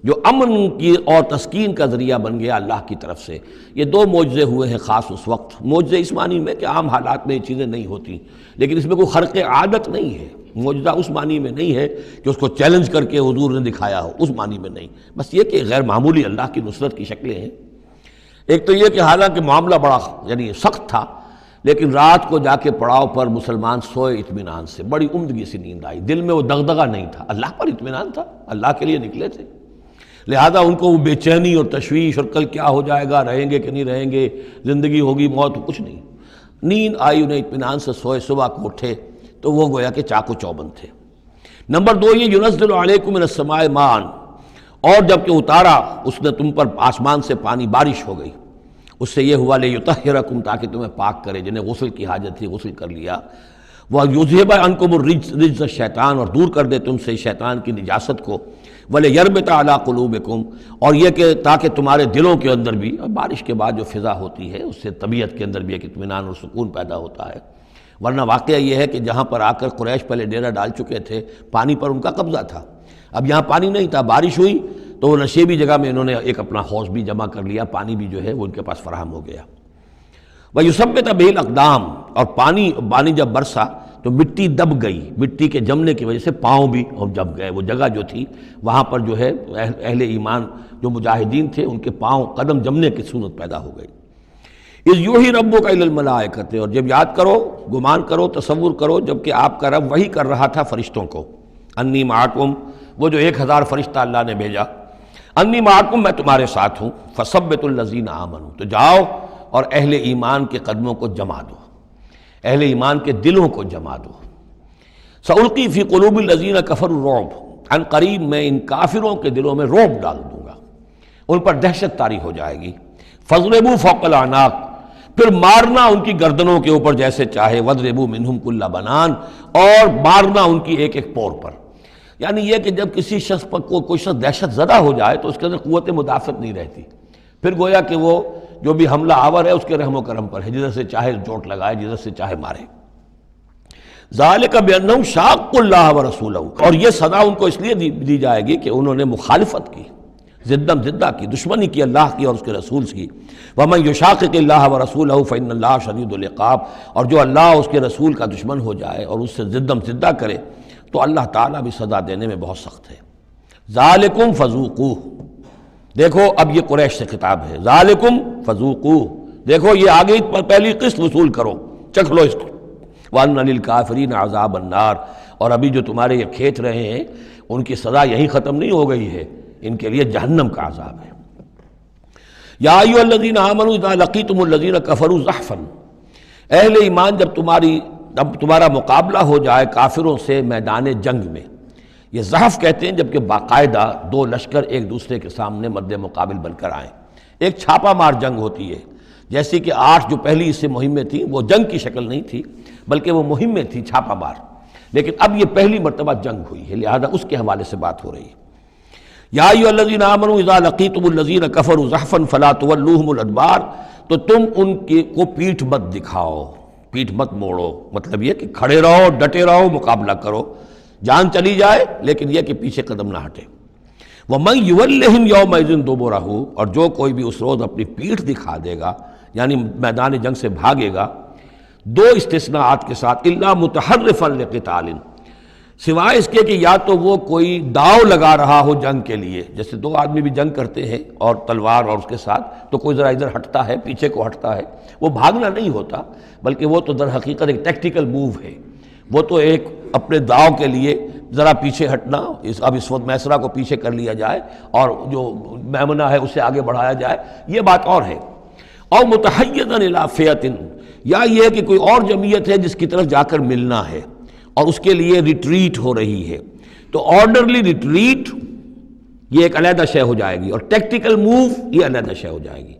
جو امن کی اور تسکین کا ذریعہ بن گیا اللہ کی طرف سے۔ یہ دو معجزے ہوئے ہیں خاص اس وقت، معجزے اس معنی میں کہ عام حالات میں یہ چیزیں نہیں ہوتی، لیکن اس میں کوئی خرق عادت نہیں ہے۔ معجزہ اس معنی میں نہیں ہے کہ اس کو چیلنج کر کے حضور نے دکھایا ہو، اس معنی میں نہیں، بس یہ کہ غیر معمولی اللہ کی نصرت کی شکلیں ہیں۔ ایک تو یہ کہ حالانکہ معاملہ بڑا یعنی سخت تھا، لیکن رات کو جا کے پڑاؤ پر مسلمان سوئے اطمینان سے، بڑی عمدگی سے نیند آئی، دل میں وہ دغدغہ نہیں تھا، اللہ پر اطمینان تھا، اللہ کے لیے نکلے تھے، لہذا ان کو وہ بے چینی اور تشویش اور کل کیا ہو جائے گا، رہیں گے کہ نہیں رہیں گے، زندگی ہوگی موت، کچھ نہیں، نیند آئی، انہیں اطمینان سے سوئے، صبح کو اٹھے تو وہ گویا کہ چاق و چوبند تھے۔ نمبر 2 یہ ینزل علیکم من السماء ماء، اور جب کہ اتارا اس نے تم پر آسمان سے پانی، بارش ہو گئی، اس سے یہ ہوا لیطہرکم، تاکہ تمہیں پاک کرے، جنہیں غسل کی حاجت تھی غسل کر لیا، وَیُذْهِبَ عَنْکُمُ الرِّجْزَ الشیطان، اور دور کر دے تم سے شیطان کی نجاست کو، وَلِیَرْبِطَ عَلَىٰ قُلُوبِکُمْ، اور یہ کہ تاکہ تمہارے دلوں کے اندر بھی، بارش کے بعد جو فضا ہوتی ہے اس سے طبیعت کے اندر بھی ایک اطمینان اور سکون پیدا ہوتا ہے، ورنہ واقعہ یہ ہے کہ جہاں پر آ کر قریش پہلے ڈیرہ ڈال چکے تھے، پانی پر ان کا قبضہ تھا، اب یہاں پانی نہیں تھا، بارش ہوئی تو وہ نشیبی جگہ میں انہوں نے ایک اپنا حوض بھی جمع کر لیا، پانی بھی جو ہے وہ ان کے پاس فراہم ہو گیا۔ وَيُثَبِّتَ بِهِ الْأَقْدَامَ، اور پانی جب برسا تو مٹی دب گئی، مٹی کے جمنے کی وجہ سے پاؤں بھی جب گئے، وہ جگہ جو تھی وہاں پر جو ہے اہل ایمان جو مجاہدین تھے ان کے پاؤں قدم جمنے کی صورت پیدا ہو گئی۔ اذ یوحی ربک الی الملائکۃ، اور جب یاد کرو، گمان کرو، تصور کرو، جب کہ آپ کا رب وحی کر رہا تھا فرشتوں کو، انی معکم، وہ جو 1000 فرشتہ اللہ نے بھیجا، انی معکم، میں تمہارے ساتھ ہوں، فثبتوا الذین آمنوا، تو جاؤ اور اہل ایمان کے قدموں کو جما دو، اہل ایمان کے دلوں کو جما دو۔ سألقی فی قلوب الذین کفروا الرعب، عن قریب میں ان کافروں کے دلوں میں رعب ڈال دوں گا، ان پر دہشت طاری ہو جائے گی۔ فاضربوا فوق الاعناق، پھر مارنا ان کی گردنوں کے اوپر جیسے چاہے، واضربوا منہم کل بنان، اور مارنا ان کی ایک ایک پور پر، یعنی یہ کہ جب کسی شخص پر کوئی شخص دہشت زدہ ہو جائے تو اس کے اندر قوت مدافعت نہیں رہتی، پھر گویا کہ وہ جو بھی حملہ آور ہے اس کے رحم و کرم پر ہے، جدھر سے چاہے چوٹ لگائے، جدھر سے چاہے مارے۔ ذالک بانہم شاقوا اللہ ورسولہ، اور یہ سزا ان کو اس لیے دی جائے گی کہ انہوں نے مخالفت کی، ضدم ضدہ کی، دشمنی کی اللہ کی اور اس کے رسول کی۔ ومن یشاقق اللہ ورسولہ فإن اللہ شدید العقاب، اور جو اللہ اور اس کے رسول کا دشمن ہو جائے اور اس سے ضدم ضدہ کرے تو اللہ تعالیٰ بھی سزا دینے میں بہت سخت ہے۔ ذالکم فذوقوہ، دیکھو اب یہ قریش سے خطاب ہے، ذالکم فذوقوہ، دیکھو یہ آگے پہلی قسط وصول کرو، چکھ لو اس کو، وَأَنَّ لِلْكَافِرِينَ عَذَابَ النَّارِ، اور ابھی جو تمہارے یہ کھینچ رہے ہیں ان کی سزا یہی ختم نہیں ہو گئی ہے، ان کے لیے جہنم کا عذاب ہے۔ یا ایھا الذین آمنوا اذا لقیتم الذین کفروا زحفا، اہل ایمان جب تمہارا مقابلہ ہو جائے کافروں سے میدان جنگ میں، یہ زحف کہتے ہیں جبکہ باقاعدہ 2 لشکر ایک دوسرے کے سامنے مد مقابل بن کر آئیں، ایک چھاپا مار جنگ ہوتی ہے، جیسے کہ 8 جو پہلی اس سے مہمیں تھیں وہ جنگ کی شکل نہیں تھی بلکہ وہ مہمیں تھیں چھاپا مار، لیکن اب یہ پہلی مرتبہ جنگ ہوئی ہے، لہذا اس کے حوالے سے بات ہو رہی ہے۔ یا ایھا الذین آمنوا اذا لقیتم الذین کفروا زحفا فلا تولوہم الادبار، تو تم ان کو پیٹھ مت دکھاؤ، پیٹھ مت موڑو، مطلب یہ کہ کھڑے رہو، ڈٹے رہو، مقابلہ کرو، جان چلی جائے لیکن یہ کہ پیچھے قدم نہ ہٹے۔ وَمَن يُوَلِّهِمْ يَوْمَئِذٍ دُبُرَهُ، اور جو کوئی بھی اس روز اپنی پیٹھ دکھا دے گا یعنی میدان جنگ سے بھاگے گا، 2 استثناءات کے ساتھ، الا متحرفا لقتال، سوائے اس کے کہ یا تو وہ کوئی داؤ لگا رہا ہو جنگ کے لیے، جیسے 2 آدمی بھی جنگ کرتے ہیں اور تلوار اور اس کے ساتھ، تو کوئی ذرا ادھر ہٹتا ہے، پیچھے کو ہٹتا ہے، وہ بھاگنا نہیں ہوتا بلکہ وہ تو در حقیقت ایک ٹیکٹیکل موو ہے، وہ تو ایک اپنے داؤ کے لیے ذرا پیچھے ہٹنا، اب اس وقت میسرہ کو پیچھے کر لیا جائے اور جو میمنہ ہے اسے آگے بڑھایا جائے، یہ بات اور ہے۔ اور متحیزا الی فئۃ، یا یہ ہے کہ کوئی اور جمعیت ہے جس کی طرف جا کر ملنا ہے اور اس کے لیے ریٹریٹ ہو رہی ہے، تو آرڈرلی ریٹریٹ یہ ایک علیحدہ شے ہو جائے گی، اور ٹیکٹیکل موو یہ علیحدہ شے ہو جائے گی۔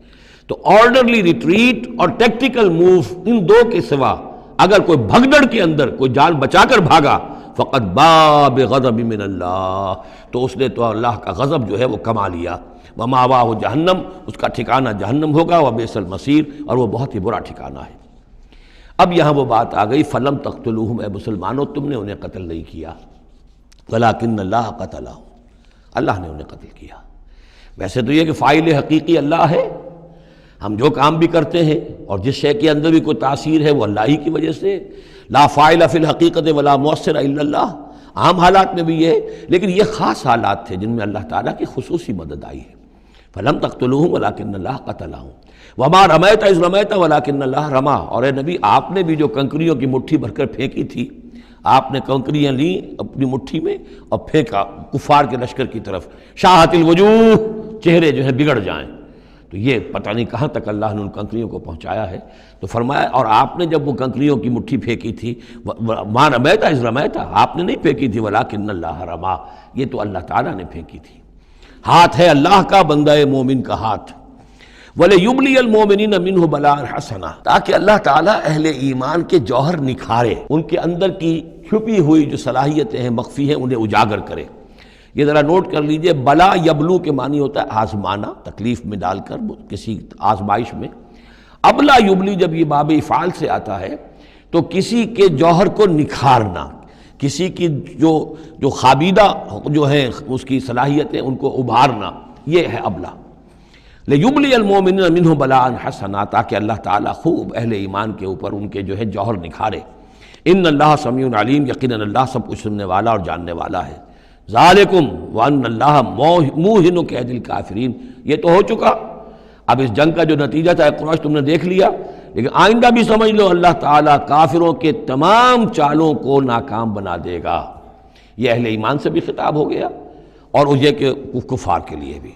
تو آرڈرلی ریٹریٹ اور ٹیکٹیکل موو، ان دو کے سوا اگر کوئی بھگدڑ کے اندر کوئی جان بچا کر بھاگا فقط باب غضب من اللہ، تو اس نے تو اللہ کا غضب جو ہے وہ کما لیا۔ ومأواہ جہنم، اس کا ٹھکانہ جہنم ہوگا، وبئس المصیر، اور وہ بہت ہی برا ٹھکانہ ہے۔ اب یہاں وہ بات آ گئی فلم تقتلوہم، اے مسلمانوں تم نے انہیں قتل نہیں کیا، ولکن اللہ قتلہم، اللہ نے انہیں قتل کیا۔ ویسے تو یہ کہ فاعل حقیقی اللہ ہے، ہم جو کام بھی کرتے ہیں اور جس شے کے اندر بھی کوئی تاثیر ہے وہ اللہ ہی کی وجہ سے، لا فاعل فی الحقیقت ولا مؤثر الا اللہ، عام حالات میں بھی یہ ہے، لیکن یہ خاص حالات تھے جن میں اللہ تعالیٰ کی خصوصی مدد آئی ہے۔ فلم تقتلوہم ولکن اللہ قتلہم وما رمیت اذ رمیت ولکن اللہ رما، اور اے نبی آپ نے بھی جو کنکریوں کی مٹھی بھر کر پھینکی تھی، آپ نے کنکریاں لیں اپنی مٹھی میں اور پھینکا کفار کے لشکر کی طرف، شاہت الوجوہ، چہرے جو ہے بگڑ جائیں، تو یہ پتہ نہیں کہاں تک اللہ نے ان کنکریوں کو پہنچایا ہے۔ تو فرمایا اور آپ نے جب وہ کنکریوں کی مٹھی پھینکی تھی، ما رمیت اذ رمیت، آپ نے نہیں پھینکی تھی، ولکن اللہ رما، یہ تو اللہ تعالیٰ نے پھینکی تھی۔ ہاتھ ہے اللہ کا، بندہ مومن کا ہاتھ۔ وَلِيُبْلِيَ الْمُؤْمِنِينَ مِنْهُ بَلَاءً حَسَنًا، تاکہ اللہ تعالیٰ اہل ایمان کے جوہر نکھارے، ان کے اندر کی چھپی ہوئی جو صلاحیتیں ہیں مخفی ہیں انہیں اجاگر کرے۔ یہ ذرا نوٹ کر لیجئے، بلا یبلو کے معنی ہوتا ہے آزمانا، تکلیف میں ڈال کر کسی آزمائش میں۔ ابلا یبلی جب یہ باب افعال سے آتا ہے تو کسی کے جوہر کو نکھارنا، کسی کی جو خابیدہ جو ہیں اس کی صلاحیتیں ان کو ابھارنا، یہ ہے ابلا۔ لیبلی المؤمنین منہ بلاء حسنا، تاکہ اللہ تعالیٰ خوب اہل ایمان کے اوپر ان کے جو ہے جوہر نکھارے۔ ان اللہ سمیع علیم، یقیناً اللہ سب کچھ سننے والا اور جاننے والا ہے۔ ذالکم وان اللہ موہن کید الکافرین، یہ تو ہو چکا، اب اس جنگ کا جو نتیجہ تھا قریش تم نے دیکھ لیا، لیکن آئندہ بھی سمجھ لو اللہ تعالیٰ کافروں کے تمام چالوں کو ناکام بنا دے گا۔ یہ اہل ایمان سے بھی خطاب ہو گیا اور یہ کہ کفار کے لیے بھی،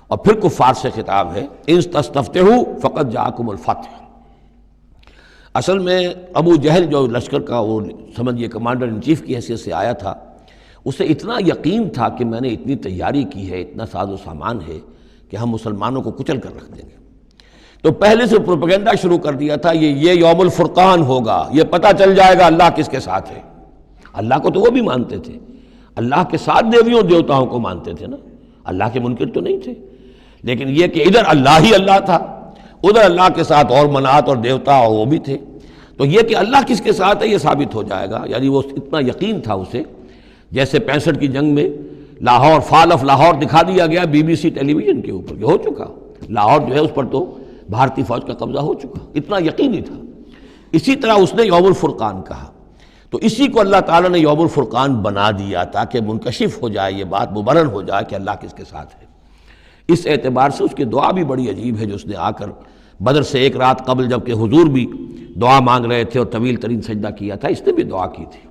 اور پھر کفار سے خطاب ہے، ان تستفتحوا فقد جاءکم الفتح۔ اصل میں ابو جہل جو لشکر کا وہ سمجھیے کمانڈر ان چیف کی حیثیت سے آیا تھا، اسے اتنا یقین تھا کہ میں نے اتنی تیاری کی ہے، اتنا ساز و سامان ہے کہ ہم مسلمانوں کو کچل کر رکھ دیں گے، تو پہلے سے پروپیگنڈا شروع کر دیا تھا، یہ یوم الفرقان ہوگا، یہ پتہ چل جائے گا اللہ کس کے ساتھ ہے۔ اللہ کو تو وہ بھی مانتے تھے، اللہ کے ساتھ دیویوں دیوتاؤں کو مانتے تھے نا، اللہ کے منکر تو نہیں تھے، لیکن یہ کہ ادھر اللہ ہی اللہ تھا، ادھر اللہ کے ساتھ اور منات اور دیوتا اور وہ بھی تھے، تو یہ کہ اللہ کس کے ساتھ ہے یہ ثابت ہو جائے گا۔ یعنی وہ اتنا یقین تھا اسے، جیسے 65 کی جنگ میں لاہور، فال آف لاہور دکھا دیا گیا BBC ٹیلی ویژن کے اوپر، یہ ہو چکا، لاہور جو ہے اس پر تو بھارتی فوج کا قبضہ ہو چکا، اتنا یقینی تھا۔ اسی طرح اس نے یوم الفرقان کہا، تو اسی کو اللہ تعالیٰ نے یوم الفرقان بنا دیا تاکہ منکشف ہو جائے، یہ بات مبرہن ہو جائے کہ اللہ کس کے ساتھ ہے۔ اس اعتبار سے اس کی دعا بھی بڑی عجیب ہے، جو اس نے آ کر بدر سے ایک رات قبل جب کہ حضور بھی دعا مانگ رہے تھے اور طویل ترین سجدہ کیا تھا، اس نے بھی دعا کی تھی،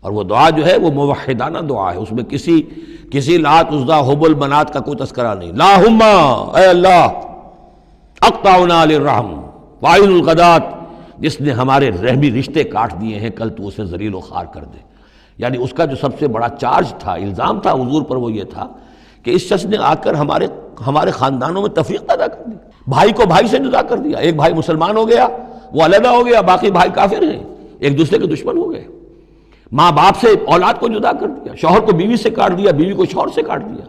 اور وہ دعا جو ہے وہ موحدانہ دعا ہے، اس میں کسی لات عزا حبل منات کا کوئی تذکرہ نہیں۔ اللہم، اے اللہ، اقطعنا للرحم وعین الغدات، جس نے ہمارے رحمی رشتے کاٹ دیے ہیں، کل تو اسے ذلیل و خوار کر دے۔ یعنی اس کا جو سب سے بڑا چارج تھا، الزام تھا حضور پر، وہ یہ تھا کہ اس شخص نے آ کر ہمارے خاندانوں میں تفریق پیدا کر دی، بھائی کو بھائی سے جدا کر دیا، ایک بھائی مسلمان ہو گیا وہ علیحدہ ہو گیا، باقی بھائی کافر ہیں، ایک دوسرے کے دشمن ہو گئے، ماں باپ سے اولاد کو جدا کر دیا، شوہر کو بیوی سے کاٹ دیا، بیوی کو شوہر سے کاٹ دیا۔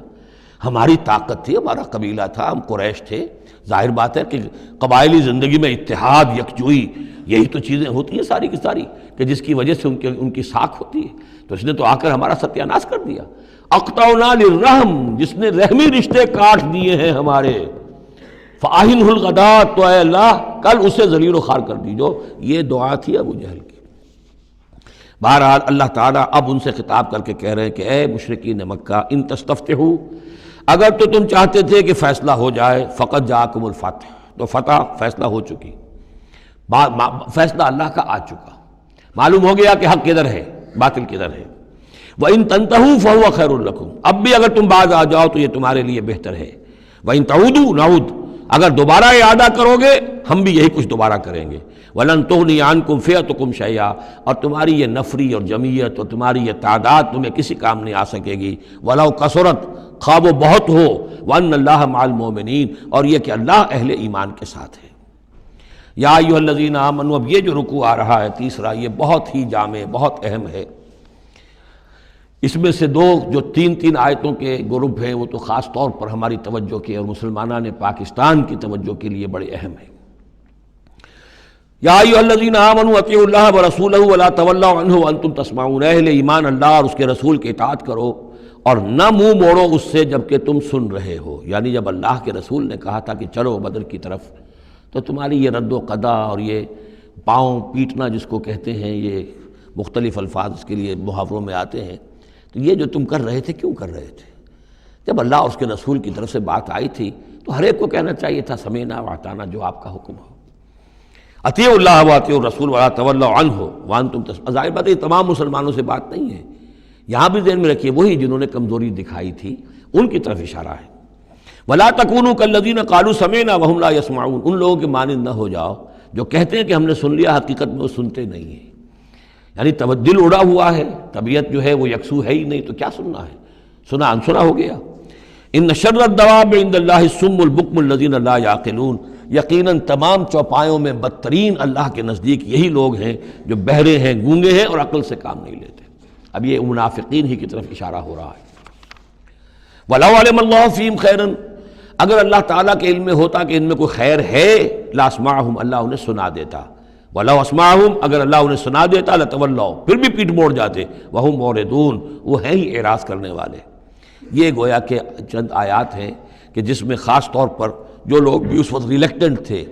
ہماری طاقت تھی، ہمارا قبیلہ تھا، ہم قریش تھے، ظاہر بات ہے کہ قبائلی زندگی میں اتحاد، یکجوئی، یہی تو چیزیں ہوتی ہیں ساری کی ساری، کہ جس کی وجہ سے ان کی ساکھ ہوتی ہے، تو اس نے تو آ کر ہمارا ستیہ ناش کر دیا۔ اقطعنا للرحم، جس نے رحمی رشتے کاٹ دیے ہیں ہمارے، فاہنہ الغدات، تو اے اللہ کل اسے ذلیل و خوار کر دیجو۔ یہ دعا تھی ابو جہل کی۔ بہرحال اللہ تعالیٰ اب ان سے خطاب کر کے کہہ رہے ہیں کہ اے مشرکین مکہ، ان تستفتحوا، اگر تو تم چاہتے تھے کہ فیصلہ ہو جائے، فقط جاءکم الفتح، تو فتح فیصلہ ہو چکی، فیصلہ اللہ کا آ چکا، معلوم ہو گیا کہ حق کدھر ہے، باطل کدھر ہے۔ وَإِن تَنْتَهُوا فَهُوَ خَيْرٌ لَكُمْ، اب بھی اگر تم باز آ جاؤ تو یہ تمہارے لیے بہتر ہے۔ وَإِن تَعُودُوا نَعُودْ، اگر دوبارہ اعادہ کرو گے ہم بھی یہی کچھ دوبارہ کریں گے۔ وَلَن تُغْنِيَ عَنْكُمْ فِئَتُكُمْ شَيْئًا، اور تمہاری یہ نفری اور جمعیت اور تمہاری یہ تعداد تمہیں کسی کام نہیں آ سکے گی۔ وَلَوْ كَثُرَتْ، خواہ وہ بہت ہو، وَأَنَّ اللَّهَ مَعَ الْمُؤْمِنِينَ، اور یہ کہ اللہ اہل ایمان کے ساتھ ہے۔ یا ایھا الذین آمنوا، اب یہ جو رکوع آ رہا ہے تیسرا، یہ بہت ہی جامع، بہت اہم ہے۔ اس میں سے دو جو تین آیتوں کے گروپ ہیں وہ تو خاص طور پر ہماری توجہ کے اور مسلمانان پاکستان کی توجہ کے لیے بڑے اہم ہیں۔ یا ایھا الذین آمنوا اطیعوا اللہ ورسولہ ولا تولوا عنہ وانتم تسمعون، اہل ایمان اللہ اور اس کے رسول کی اطاعت کرو اور نہ منہ موڑو اس سے جبکہ تم سن رہے ہو۔ یعنی جب اللہ کے رسول نے کہا تھا کہ چلو بدر کی طرف، تو تمہاری یہ رد و قدا اور یہ پاؤں پیٹنا جس کو کہتے ہیں، یہ مختلف الفاظ اس کے لیے محاوروں میں آتے ہیں، تو یہ جو تم کر رہے تھے کیوں کر رہے تھے؟ جب اللہ اور اس کے رسول کی طرف سے بات آئی تھی تو ہر ایک کو کہنا چاہیے تھا سمیعنا واطعنا، جو آپ کا حکم ہو۔ اطیعوا اللہ واطیعوا الرسول ولا تولوا عنہ وانتم تسمعون، ظاہر بات ہے یہ تمام مسلمانوں سے بات نہیں ہے، یہاں بھی ذہن میں رکھیے وہی جنہوں نے کمزوری دکھائی تھی ان کی طرف اشارہ ہے۔ ولا تکونوا کالذین قالوا سمعنا وهم لا يسمعون، ان لوگوں کے مانند نہ ہو جاؤ جو کہتے ہیں کہ ہم نے سن لیا، حقیقت میں وہ سنتے نہیں ہیں۔ یعنی دل اڑا ہوا ہے، طبیعت جو ہے وہ یکسو ہے ہی نہیں، تو کیا سننا ہے؟ سنا انسنا ہو گیا۔ ان شر الدواب عند اللہ الصم البکم الذین لا یعقلون، یقیناً تمام چوپایوں میں بدترین اللہ کے نزدیک یہی لوگ ہیں جو بہرے ہیں، گونگے ہیں اور عقل سے کام نہیں لیتے۔ اب یہ منافقین ہی کی طرف اشارہ ہو رہا ہے۔ وَلَوْ عَلِمَ اللَّهُ فِيهِمْ خَيْرًا، اگر اللہ تعالیٰ کے علم میں ہوتا کہ ان میں کوئی خیر ہے، لَأَسْمَعَهُمْ، اللہ انہیں سنا دیتا۔ وَلَوْ أَسْمَعَهُمْ، اگر اللہ انہیں سنا دیتا، لَتَوَلَّوْا، پھر بھی پیٹ موڑ جاتے، وَهُمْ مُعْرِضُونَ، وہ ہیں ہی اعراض کرنے والے۔ یہ گویا کہ چند آیات ہیں کہ جس میں خاص طور پر جو لوگ بھی اس وقت ریلیکٹنٹ تھے،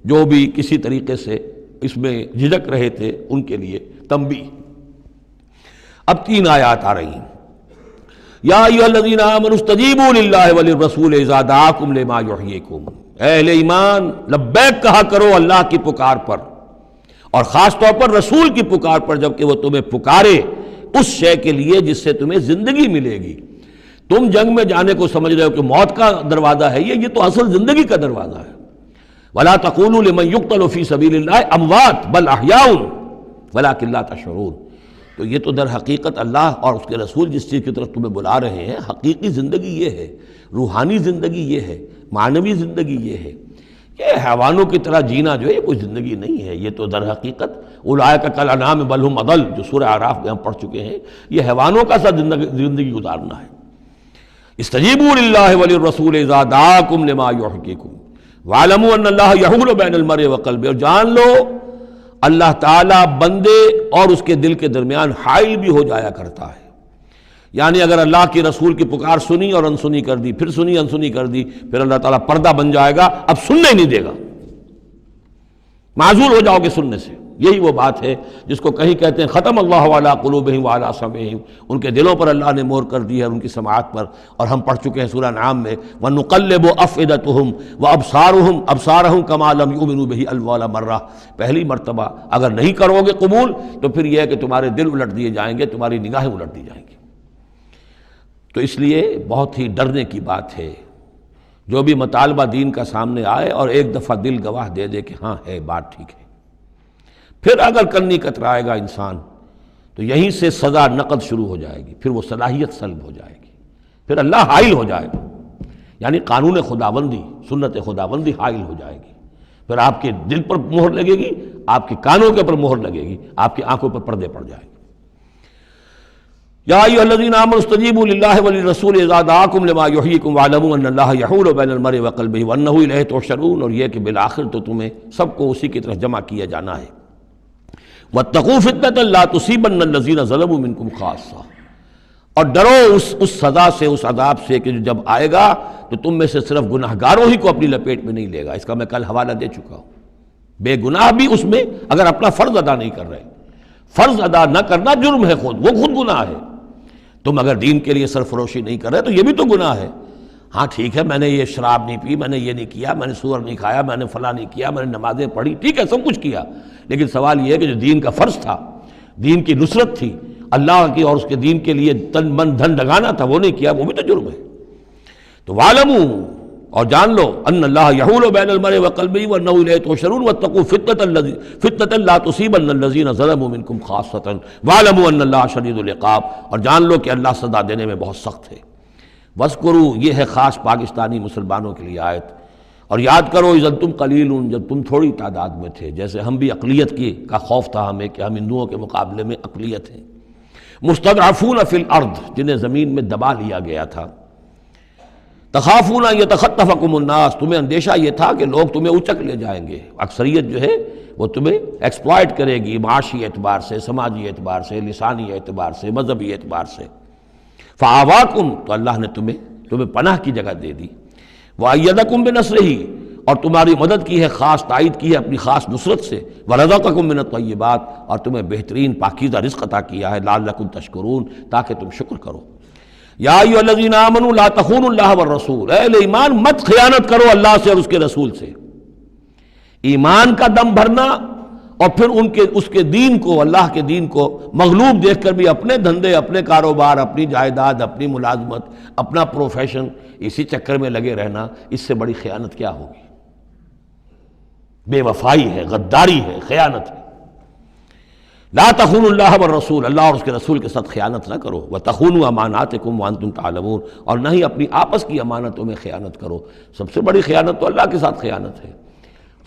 جو بھی کسی طریقے سے اس میں جھجک رہے تھے، ان کے لیے تنبیہ۔ اب تین آیات آ رہی ہیں۔ یا ایھا الذین آمنوا استجیبوا للہ وللرسول اذا دعاکم لما یحییکم، اہل ایمان لبیک کہا کرو اللہ کی پکار پر، اور خاص طور پر رسول کی پکار پر جب کہ وہ تمہیں پکارے اس شے کے لیے جس سے تمہیں زندگی ملے گی۔ تم جنگ میں جانے کو سمجھ رہے ہو کہ موت کا دروازہ ہے، یہ تو اصل زندگی کا دروازہ ہے۔ ولا تقولوا لمن يقتل في سبيل الله اموات بل احياء ولكن لا تشعرون، تو یہ تو در حقیقت اللہ اور اس کے رسول جس چیز کی طرف تمہیں بلا رہے ہیں، حقیقی زندگی یہ ہے، روحانی زندگی یہ ہے، معنوی زندگی یہ ہے۔ یہ حیوانوں کی طرح جینا جو ہے یہ کوئی زندگی نہیں ہے، یہ تو در حقیقت اولئک کالانعام بل هم اضل، جو سورہ اعراف میں ہم پڑھ چکے ہیں، یہ حیوانوں کا سا زندگی گزارنا ہے۔ استجیبوا للہ وللرسول اذا دعاکم لما یحییکم واعلموا ان اللہ یحول بین المرء وقلبہ، اور جان لو اللہ تعالیٰ بندے اور اس کے دل کے درمیان حائل بھی ہو جایا کرتا ہے۔ یعنی اگر اللہ کے رسول کی پکار سنی اور انسنی کر دی، پھر سنی انسنی کر دی، پھر اللہ تعالیٰ پردہ بن جائے گا، اب سننے نہیں دے گا، معذور ہو جاؤ گے سننے سے۔ یہی وہ بات ہے جس کو کہیں کہتے ہیں ختم اللہ علی قلوبہم وعلی سمعہم، ان کے دلوں پر اللہ نے مہر کر دی ہے، ان کی سماعت پر، اور ہم پڑھ چکے ہیں سورہ انعام میں وَنُقَلِّبُ أَفْئِدَتَهُمْ وَأَبْصَارَهُمْ كَمَا لَمْ يُؤْمِنُوا بِهِ أَوَّلَ مَرَّةٍ، پہلی مرتبہ اگر نہیں کرو گے قبول تو پھر یہ ہے کہ تمہارے دل الٹ دیے جائیں گے، تمہاری نگاہیں الٹ دی جائیں گی۔ تو اس لیے بہت ہی ڈرنے کی بات ہے جو بھی مطالبہ دین کا سامنے آئے اور ایک دفعہ دل گواہ دے دے کہ ہاں ہے بات ٹھیک ہے، پھر اگر کنی کترائے گا انسان تو یہیں سے سزا نقد شروع ہو جائے گی، پھر وہ صلاحیت سلب ہو جائے گی، پھر اللہ حائل ہو جائے گا، یعنی قانون خداوندی، سنت خداوندی حائل ہو جائے گی، پھر آپ کے دل پر مہر لگے گی، آپ کے کانوں کے پر مہر لگے گی، آپ کی آنکھوں پر پردے پڑ جائیں گے۔ یا ایھا الذین آمنوا استجیبوا للہ وللرسول اذا دعاکم لما یحییکم واعلموا ان اللہ یحول بین المرء وقلبہ وانہ الیہ تحشرون، اور یہ کہ بالآخر تو تمہیں سب کو اسی کی طرف جمع کیا جانا ہے۔ واتقوا فتنة لا تصیبن الذین ظلموا منکم خاصہ، اور ڈرو اس سزا سے، اس عذاب سے کہ جب آئے گا تو تم میں سے صرف گناہ گاروں ہی کو اپنی لپیٹ میں نہیں لے گا۔ اس کا میں کل حوالہ دے چکا ہوں، بے گناہ بھی اس میں اگر اپنا فرض ادا نہیں کر رہے، فرض ادا نہ کرنا جرم ہے، وہ خود گناہ ہے۔ تم اگر دین کے لیے سرفروشی نہیں کر رہے تو یہ بھی تو گناہ ہے۔ ہاں ٹھیک ہے، میں نے یہ شراب نہیں پی، میں نے یہ نہیں کیا، میں نے سور نہیں کھایا، میں نے فلاں نہیں کیا، میں نے نمازیں پڑھی، ٹھیک ہے سب کچھ کیا، لیکن سوال یہ ہے کہ جو دین کا فرض تھا، دین کی نصرت تھی، اللہ کی اور اس کے دین کے لیے تن من دھن لگانا تھا، وہ نہیں کیا، وہ بھی تو جرم ہے۔ تو وَاعْلَمُوا، اور جان لو ان اللہ یحول بین المرء وقلبہ وانہ الیہ تحشرون واتقوا فتنۃ لا تصیبن الذین ظلموا منکم خاصۃ واعلموا ان اللہ شدید العقاب، اور جان لو کہ اللہ سزا دینے میں بہت سخت ہے۔ وَاذْكُرُوا، یہ ہے خاص پاکستانی مسلمانوں کے لیے آیت، اور یاد کرو اذ انتم قلیلون، جب تم تھوڑی تعداد میں تھے، جیسے ہم بھی اقلیت کا خوف تھا ہمیں کہ ہم ہندوؤں کے مقابلے میں اقلیت ہیں، مستضعفون فی الارض، جنہیں زمین میں دبا لیا گیا تھا، تخافون ان یتخطفکم الناس، تمہیں اندیشہ یہ تھا کہ لوگ تمہیں اچک لے جائیں گے، اکثریت جو ہے وہ تمہیں ایکسپلائٹ کرے گی معاشی اعتبار سے، سماجی اعتبار سے، لسانی اعتبار سے، مذہبی اعتبار سے۔ فآواکم، تو اللہ نے تمہیں پناہ کی جگہ دے دی، وأیدکم بنصرہ، اور تمہاری مدد کی ہے، خاص تائید کی ہے اپنی خاص نصرت سے، ورزقکم من الطیبات، اور تمہیں بہترین پاکیزہ رزق عطا کیا ہے، لعلکم تشکرون، تاکہ تم شکر کرو۔ یا ایھا الذین آمنوا لا تخونوا اللہ والرسول، اے اہل ایمان مت خیانت کرو اللہ سے اور اس کے رسول سے۔ ایمان کا دم بھرنا اور پھر اس کے دین کو، اللہ کے دین کو مغلوب دیکھ کر بھی اپنے دھندے، اپنے کاروبار، اپنی جائیداد، اپنی ملازمت، اپنا پروفیشن، اسی چکر میں لگے رہنا، اس سے بڑی خیانت کیا ہوگی؟ بے وفائی ہے، غداری ہے، خیانت ہے۔ لا تخونوا اللہ والرسول، اللہ اور اس کے رسول کے ساتھ خیانت نہ کرو، وتخونوا اماناتکم وانتم تعلمون، اور نہ ہی اپنی آپس کی امانتوں میں خیانت کرو۔ سب سے بڑی خیانت تو اللہ کے ساتھ خیانت ہے،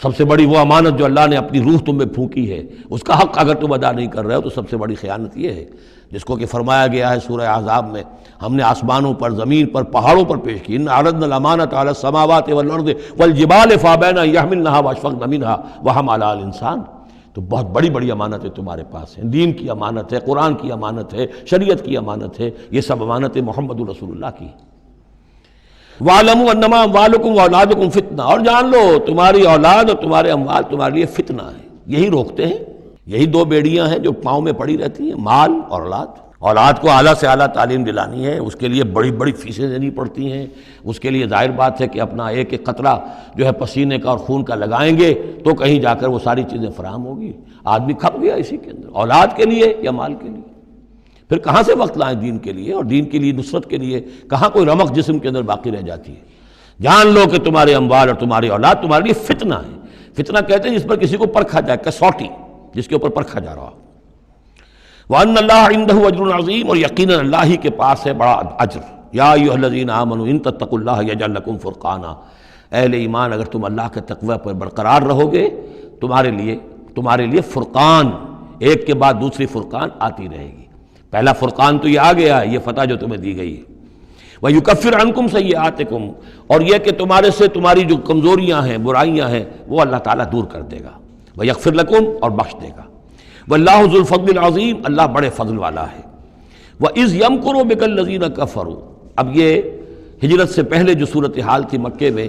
سب سے بڑی وہ امانت جو اللہ نے اپنی روح تم میں پھونکی ہے، اس کا حق اگر تم ادا نہیں کر رہے ہو تو سب سے بڑی خیانت یہ ہے، جس کو کہ فرمایا گیا ہے سورہ احزاب میں، ہم نے آسمانوں پر، زمین پر، پہاڑوں پر پیش کی، ان عرضنا الامانۃ علی السماوات والارض والجبال فابین ان یحملنها واشفقن منها وحملها الانسان، تو بہت بڑی بڑی امانتیں تمہارے پاس ہیں، دین کی امانت ہے، قرآن کی امانت ہے، شریعت کی امانت ہے، یہ سب امانتیں محمد رسول اللہ کی۔ وَاعْلَمُوا أَنَّمَا أَمْوَالُكُمْ وَأَوْلَادُكُمْ فِتْنَةٌ، اور جان لو تمہاری اولاد اور تمہارے اموال تمہارے لیے فتنہ ہے، یہی روکتے ہیں، یہی دو بیڑیاں ہیں جو پاؤں میں پڑی رہتی ہیں، مال اور اولاد۔ اولاد کو اعلیٰ سے اعلیٰ تعلیم دلانی ہے، اس کے لیے بڑی بڑی فیسیں دینی پڑتی ہیں، اس کے لیے ظاہر بات ہے کہ اپنا ایک ایک قطرہ جو ہے پسینے کا اور خون کا لگائیں گے تو کہیں جا کر وہ ساری چیزیں فراہم ہوگی۔ آدمی کھپ گیا اسی کے اندر، اولاد کے لیے یا مال کے لیے، پھر کہاں سے وقت لائیں دین کے لیے اور دین کے لیے نصرت کے لیے؟ کہاں کوئی رمق جسم کے اندر باقی رہ جاتی ہے؟ جان لو کہ تمہارے اموال اور تمہاری اولاد تمہارے لیے فتنہ ہے۔ فتنہ کہتے ہیں جس پر کسی کو پرکھا جائے، کسوٹی جس کے اوپر پرکھا جا رہا ہو۔ وَأَنَّ اللَّهَ عِندَهُ أَجْرٌ عَظِيمٌ، اور یقیناً اللہ ہی کے پاس ہے بڑا اجر۔ یا ایھا الذین آمنوا ان تتقوا اللہ یجعل لکم فرقانا، اہل ایمان اگر تم اللہ کے تقوی پر برقرار رہو گے، تمہارے لیے فرقان، ایک کے بعد دوسری فرقان آتی رہے گی۔ پہلا فرقان تو یہ آ گیا ہے، یہ فتح جو تمہیں دی گئی ہے۔ وَيُكَفِّرْ عَنْكُمْ سَيِّئَاتِكُمْ، اور یہ کہ تمہارے سے تمہاری جو کمزوریاں ہیں، برائیاں ہیں، وہ اللہ تعالیٰ دور کر دے گا۔ وَيَغْفِرْ لَكُمْ، اور بخش دے گا۔ وَاللَّهُ ذُو الْفَضْلِ الْعَظِيمِ، اللہ بڑے فضل والا ہے۔ وَإِذْ يَمْكُرُ بِكَ الَّذِينَ كَفَرُوا، اب یہ ہجرت سے پہلے جو صورتحال تھی مکے میں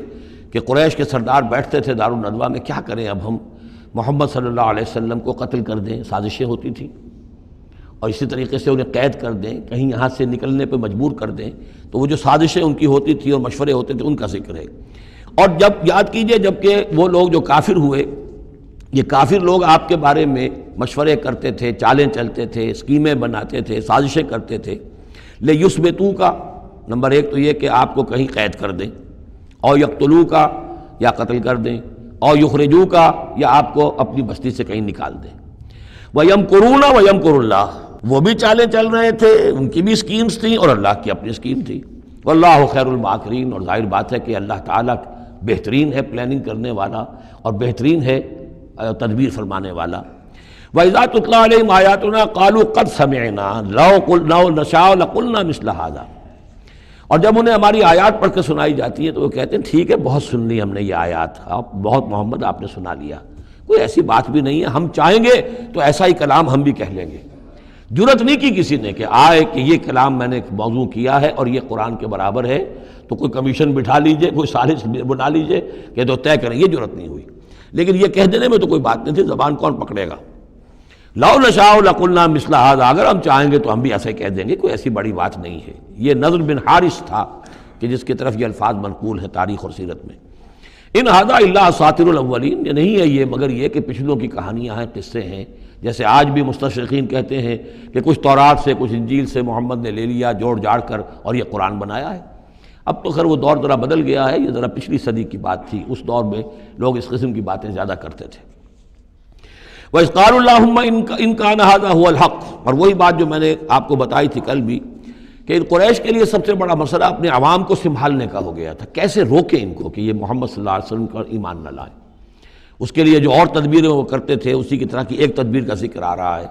کہ قریش کے سردار بیٹھتے تھے دارالندوہ میں، کیا کریں اب ہم محمد صلی اللہ علیہ وسلم کو قتل کر دیں، سازشیں ہوتی تھیں، اور اسی طریقے سے انہیں قید کر دیں، کہیں یہاں سے نکلنے پہ مجبور کر دیں، تو وہ جو سازشیں ان کی ہوتی تھی اور مشورے ہوتے تھے ان کا ذکر ہے۔ اور جب یاد کیجئے جب کہ وہ لوگ جو کافر ہوئے، یہ کافر لوگ آپ کے بارے میں مشورے کرتے تھے، چالیں چلتے تھے، اسکیمیں بناتے تھے، سازشیں کرتے تھے۔ لِیُثْبِتُوکَ، نمبر ایک تو یہ کہ آپ کو کہیں قید کر دیں، اور یقتلوکَ، یا قتل کر دیں، اور یخرجوکَ، یا آپ کو اپنی بستی سے کہیں نکال دیں۔ وَيَمْكُرُونَ وَيَمْكُرُ اللَّهُ، وہ بھی چالیں چل رہے تھے، ان کی بھی اسکیمز تھیں اور اللہ کی اپنی اسکیم تھی۔ وَاللَّهُ خَيْرُ الْمَاكِرِينَ، اور ظاہر بات ہے کہ اللہ تعالیٰ بہترین ہے پلاننگ کرنے والا اور بہترین ہے تدبیر فرمانے والا۔ وَإِذَا تُتْلَىٰ عَلَيْهِمْ آيَاتُنَا قَالُوا قَدْ سَمِعْنَا لَوْ نَشَاءُ لَقُلْنَا مِثْلَ هَٰذَا، اور جب انہیں ہماری آیات پڑھ کے سنائی جاتی ہیں تو وہ کہتے ہیں ٹھیک ہے، بہت سن لی ہم نے یہ آیات، آپ بہت محمد آپ نے سنا لیا، کوئی ایسی بات بھی نہیں ہے، ہم چاہیں گے تو ایسا ہی کلام ہم بھی کہہ لیں گے۔ جرت نہیں کی کسی نے کہ آئے کہ یہ کلام میں نے موضوع کیا ہے اور یہ قرآن کے برابر ہے، تو کوئی کمیشن بٹھا لیجئے، کوئی سازش بنا لیجئے کہ تو طے کریں، یہ جرت نہیں ہوئی۔ لیکن یہ کہہ دینے میں تو کوئی بات نہیں تھی، زبان کون پکڑے گا؟ لو نشاء لقلنا مثل هذا، اگر ہم چاہیں گے تو ہم بھی ایسے کہہ دیں گے، کوئی ایسی بڑی بات نہیں ہے۔ یہ نضر بن حارث تھا کہ جس کی طرف یہ الفاظ منقول ہیں تاریخ اور سیرت میں۔ ان هذا الا اساطیر الاولین، یہ نہیں ہے یہ مگر یہ کہ پچھلوں کی کہانیاں ہیں، قصے ہیں، جیسے آج بھی مستشرقین کہتے ہیں کہ کچھ تورات سے کچھ انجیل سے محمد نے لے لیا جوڑ جاڑ کر اور یہ قرآن بنایا ہے۔ اب تو خیر وہ دور ذرا بدل گیا ہے، یہ ذرا پچھلی صدی کی بات تھی، اس دور میں لوگ اس قسم کی باتیں زیادہ کرتے تھے۔ وَإِذْ قَالُوا اللَّهُمَّ إِن كَانَ هَذَا هُوَ الْحَقُّ، اور وہی بات جو میں نے آپ کو بتائی تھی کل بھی کہ قریش کے لیے سب سے بڑا مسئلہ اپنے عوام کو سنبھالنے کا ہو گیا تھا، کیسے روکیں ان کو کہ یہ محمد صلی اللہ علیہ وسلم کا ایمان نہ لائیں۔ اس کے لیے جو اور تدبیریں وہ کرتے تھے اسی کی طرح کی ایک تدبیر کا ذکر آ رہا ہے۔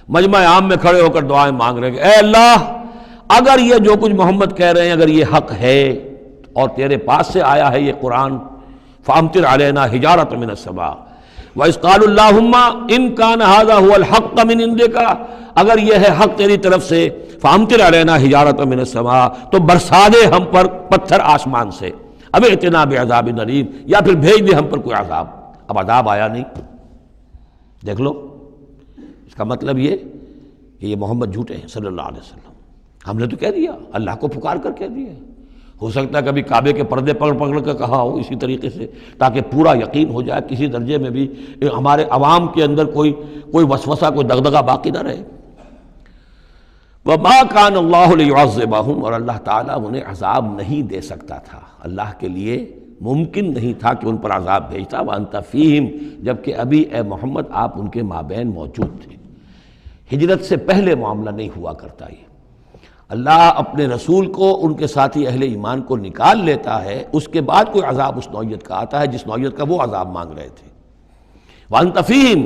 مجمع عام میں کھڑے ہو کر دعائیں مانگ رہے ہیں کہ اے اللہ، اگر یہ جو کچھ محمد کہہ رہے ہیں اگر یہ حق ہے اور تیرے پاس سے آیا ہے یہ قرآن، فَأَمْطِرْ عَلَيْنَا حِجَارَةً مِّنَ السَّمَاءِ وَإِذْ قَالُوا اللَّهُمَّ إِن كَانَ هَذَا هُوَ الْحَقَّ مِنْ عِندِكَ، اگر یہ ہے حق تیری طرف سے، فَأَمْطِرْ عَلَيْنَا حِجَارَةً مِّنَ السَّمَاءِ، تو برسا دے ہم پر پتھر آسمان سے، اب ائتنا بعذاب الیم، یا پھر بھیج دے ہم پر کوئی عذاب۔ اب عذاب آیا نہیں، دیکھ لو، اس کا مطلب یہ کہ یہ محمد جھوٹے ہیں صلی اللہ علیہ وسلم۔ ہم نے تو کہہ دیا، اللہ کو پکار کر کہہ دیا، ہو سکتا ہے کبھی کعبے کے پردے پکڑ پکڑ کر کہا ہو اسی طریقے سے، تاکہ پورا یقین ہو جائے، کسی درجے میں بھی ہمارے عوام کے اندر کوئی وسوسہ، کوئی دغدغہ باقی نہ رہے۔ وَمَا كَانَ اللَّهُ لِيُعَذِّبَهُمْ، اور اللہ تعالیٰ انہیں عذاب نہیں دے سکتا تھا، اللہ کے لیے ممکن نہیں تھا کہ ان پر عذاب بھیجتا، وَأَنْتَ فِيهِمْ، جبکہ ابھی اے محمد آپ ان کے مابین موجود تھے۔ ہجرت سے پہلے معاملہ نہیں ہوا کرتا یہ، اللہ اپنے رسول کو ان کے ساتھی اہل ایمان کو نکال لیتا ہے، اس کے بعد کوئی عذاب اس نوعیت کا آتا ہے جس نوعیت کا وہ عذاب مانگ رہے تھے۔ وَأَنْتَ فِيهِمْ